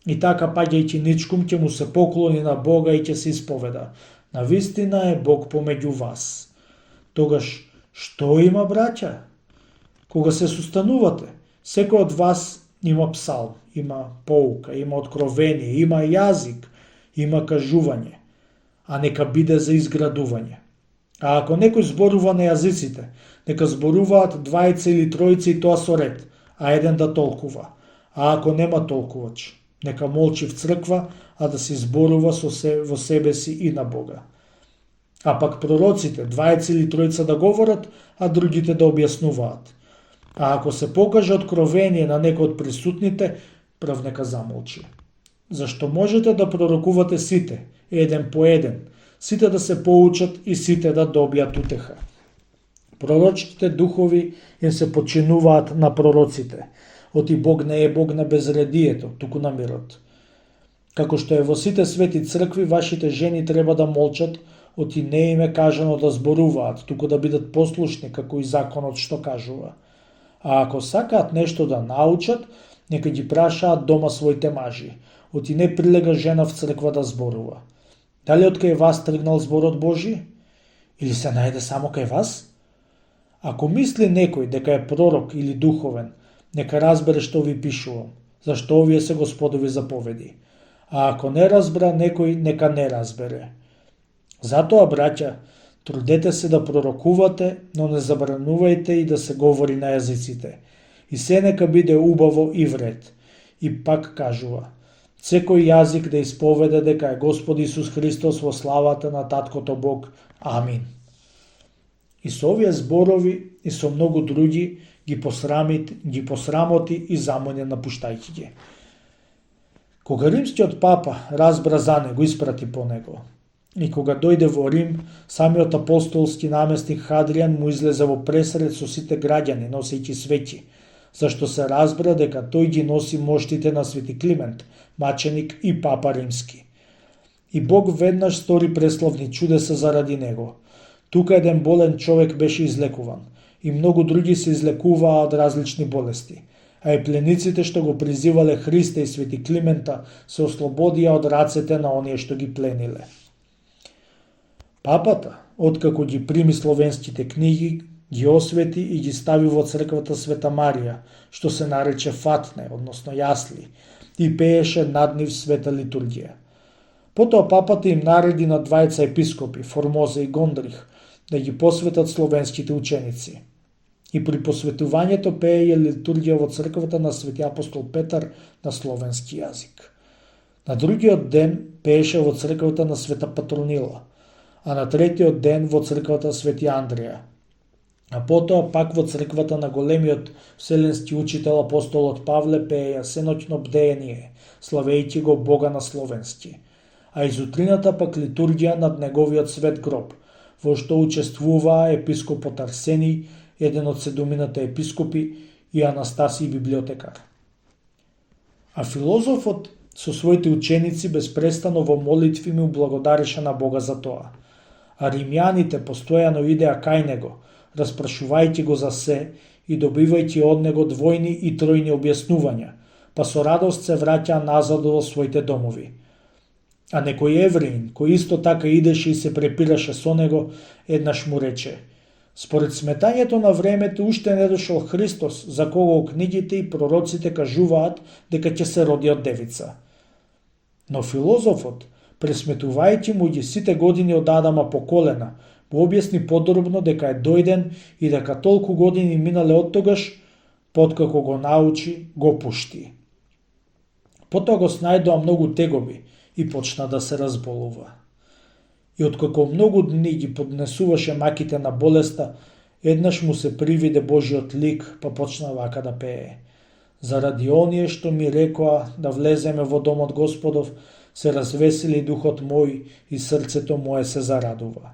и така паѓајќи ничкум ќе му се поклони на Бога и ќе се исповеда: навистина е Бог помеѓу вас. Тогаш, што има, браќа? Кога се сустанувате, секој од вас има псалм, има поука, има откровение, има јазик, има кажување, а нека биде за изградување. А ако некој зборува на јазиците, нека зборуваат 2 или 3 и тоа со ред, а еден да толкува. А ако нема толкувач, нека молчи в црква, а да се зборува во себе си и на Бога. А пак пророците, 2 или 3 да говорат, а другите да објаснуваат. А ако се покаже откровение на некој од присутните, прв нека замолчи. Зашто можете да пророкувате сите, еден по еден, сите да се поучат и сите да добијат утеха. Пророчките духови им се подчинуваат на пророците. Оти Бог не е Бог на безредието, туку на мирот. Како што е во сите свети цркви, вашите жени треба да молчат, оти не им е кажано да зборуваат, туку да бидат послушни, како и законот што кажува. А ако сакаат нешто да научат, нека ги прашаат дома своите мажи, оти не прилега жена в црква да зборува. Дали од кај вас тргнал зборот Божи? Или се најде само кај вас? Ако мисли некој дека е пророк или духовен, нека разбере што ви пишувам, зашто овие се Господови заповеди. А ако не разбра некој, нека не разбере. Затоа, браќа, трудете се да пророкувате, но не забранувајте и да се говори на јазиците. И се нека биде убаво и вред. И пак кажува, секој јазик да исповеда дека е Господ Исус Христос во славата на Таткото Бог. Амин. И со овие зборови и со многу други ги посрамоти и замоне напуштајќи ги. Кога римскиот папа разбра за него, испрати по него. И кога дојде во Рим, самиот апостолски наместник Хадријан му излезе во пресред со сите граѓани, носејќи свеќи, зашто се разбра дека тој ги носи моштите на Свети Климент, маченик и папа римски. И Бог веднаш стори преславни чудеса заради него. Тука еден болен човек беше излекуван, и многу други се излекуваа од различни болести, а и плениците што го призивале Христа и Свети Климента се ослободија од рацете на оние што ги плениле. Папата, откако ги прими словенските книги, ги освети и ги стави во црквата Света Марија, што се нарече Фатне, односно јасли, и пееше над нив света литургија. Потоа папата им нареди на двајца епископи, Формоза и Гондрих, да ги посветат словенските ученици. И при посветувањето пееја литургија во црквата на Свети апостол Петар на словенски јазик. На другиот ден пееше во црквата на Света Патронила, а на третиот ден во црквата Свети Андреја, а потоа пак во црквата на големиот вселенски учител апостолот Павле пееја сеноќно бдеение, славејќи го Бога на словенски, а изутрината пак литургија над неговиот свет гроб, во што учествуваа епископот Арсений, еден од 7 епископи, и Анастасий библиотекар. А филозофот со своите ученици безпрестано во молитви му благодареше на Бога за тоа. А римјаните постојано идеа кај него, распрашувајќи го за се и добивајќи од него двојни и тројни објаснувања, па со радост се враќаа назад во своите домови. А некој евреин, кој исто така идеше и се препираше со него, еднаш му рече: според сметањето на времето уште не дошол Христос, за кого книгите и пророците кажуваат дека ќе се роди од девица. Но филозофот, пресметувајќи му ги сите години од Адама по колена, му објасни подробно дека е дојден и дека толку години минале од тогаш, подкако го научи, го пушти. Потоа го снајдоа многу тегоби и почна да се разболува. И откако многу дни ги поднесуваше маките на болеста, еднаш му се привиде Божиот лик, па почна вака да пее: заради оние што ми рекоа да влеземе во домот Господов, се развесели духот мој и срцето мое се зарадува.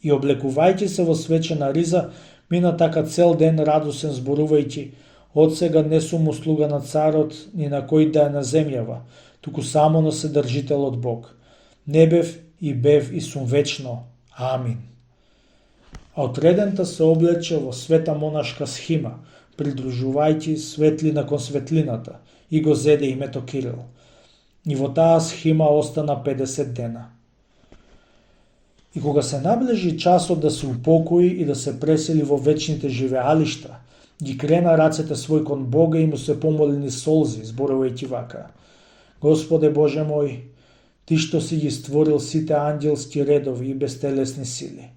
И облекувајќи се во свечена риза, мина така цел ден радосен зборувајќи: од сега не сум услуга на царот, ни на кој да е на земјава, туку само на Вседржителот Бог. Не бев и бев и сум вечно. Амин. А отредента се облече во света монашка схима, придружувајќи светлина кон светлината, и го зеде името Кирил. И во таа схима остана 50 дена. И кога се наближи часот да се упокои и да се пресели во вечните живеалишта, ги крена рацете свој кон Бога и му се помоли низ солзи, зборувајќи вака: Господе Боже мој, Ти што си ги створил сите ангелски редови и безтелесни сили,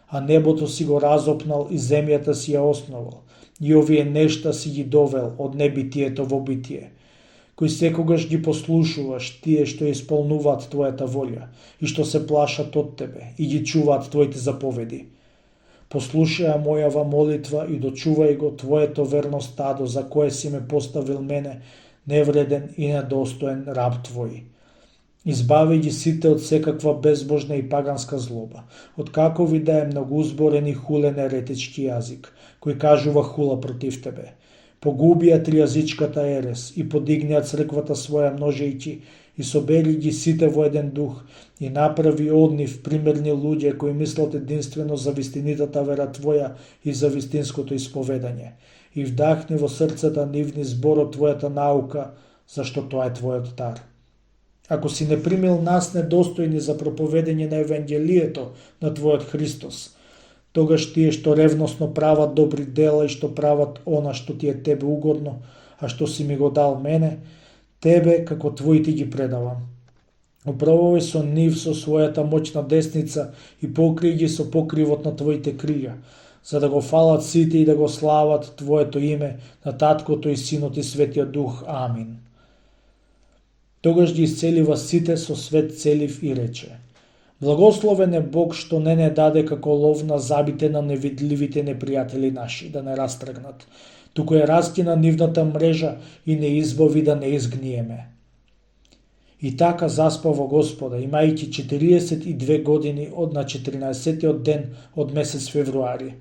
а небото си го разопнал и земјата си ја основал, и овие нешта си ги довел од небитието во битие, кои секогаш ги послушуваш тие што исполнуваат Твојата волја и што се плашат од Тебе и ги чуваат Твоите заповеди. Послушаја мојава молитва и дочувај го Твоето верно стадо за кое си ме поставил мене, невреден и недостоен раб Твој. Избави ги сите од секаква безбожна и паганска злоба, од какови да е многоузборен и хулен еретички јазик, кој кажува хула против Тебе. Погубија тријазичката ерес и подигнија црквата своја множејќи и собери ги сите во еден дух и направи од нив примерни луѓе кои мислат единствено за вистинитата вера Твоја и за вистинското исповедање и вдахни во срцата нивни зборот Твојата наука, зашто тоа е Твојот дар. Ако си не примил нас недостојни за проповедање на Евангелието на Твојот Христос, тогаш тие што ревносно прават добри дела и што прават она што ти е тебе угодно, а што си ми го дал мене, тебе како твои ти ги предавам. Управувај со нив со својата моćна десница и покри ги со покривот на твоите крилја, за да го фалат сите и да го слават Твоето име на Таткото и Синот и Светиот Дух. Амин. Тогаш ги исцелива сите со свет целив и рече: Благословен е Бог што не даде како лов на забите на невидливите непријатели наши да не растргнат, туку е раскина нивната мрежа и не избави да не изгниеме. И така заспа во Господа, имајќи 42 години на 14-тиот ден од месец февруари,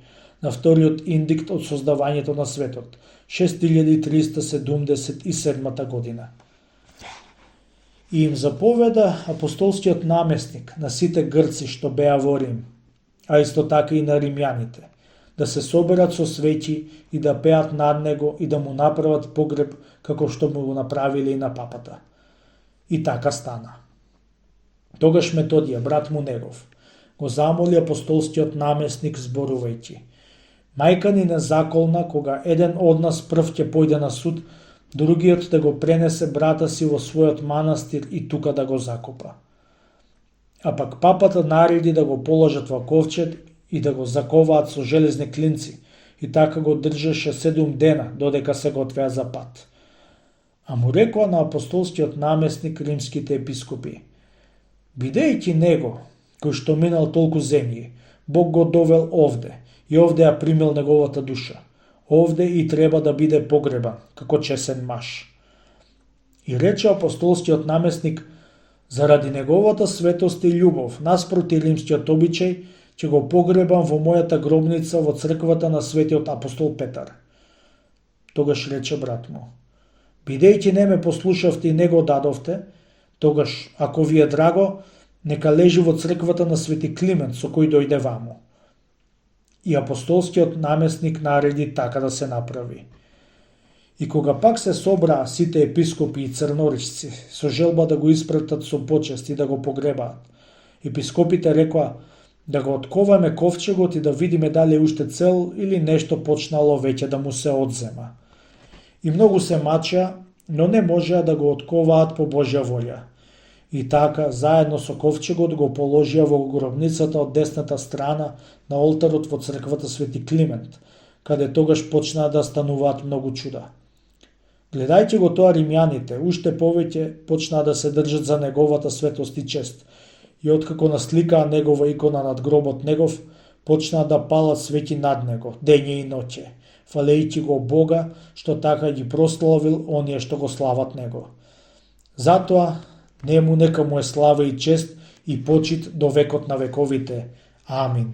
на вториот индикт од создавањето на светот, 6377 година. И им заповеда апостолскиот наместник на сите грци што беа во Рим, а исто така и на римјаните, да се соберат со свеќи и да пеат над него и да му направат погреб како што му го направиле и на папата. И така стана. Тогаш Методија, брат му негов, го замоли апостолскиот наместник зборувајќи: Мајка ни не заколна кога еден од нас прв ќе појде на суд, другиот да го пренесе брата си во својот манастир и тука да го закопа. А пак папата нареди да го положат во ковчег и да го заковаат со железни клинци, и така го држеше 7 дена додека се готвеа за пат. А му рекоа на апостолскиот наместник римските епископи: Бидејќи него, кој што минал толку земји, Бог го довел овде, и овде ја примил неговата душа. Овде и треба да биде погребан, како чесен маж. И рече апостолскиот наместник: Заради неговата светост и љубов, наспроти римскиот обичај, ќе го погребам во мојата гробница во црквата на светиот апостол Петар. Тогаш рече брат му: Бидејќи не ме послушавте и не го дадовте, тогаш, ако ви е драго, нека лежи во црквата на свети Климент, со кој дојде ваму. И апостолскиот наместник нареди така да се направи. И кога пак се собраа сите епископи и црнорисци, со желба да го испратат со почест и да го погребаат, епископите рекоа да го отковаме ковчегот и да видиме дали е уште цел или нешто почнало веќе да му се одзема. И многу се мачеа, но не можеа да го отковаат по Божја волја. И така, заедно со ковчегот го положија во гробницата од десната страна на олтарот во црквата Свети Климент, каде тогаш почнаа да стануваат многу чуда. Гледајќи го тоа римјаните, уште повеќе почнаа да се држат за неговата светост и чест, и откако насликаа негова икона над гробот негов, почнаа да палат свеќи над него, дење и ноќе, фалејќи го Бога, што така ги прославил оние што го слават него. Затоа, нему нека му е слава и чест и почит до векот на вековите. Амин.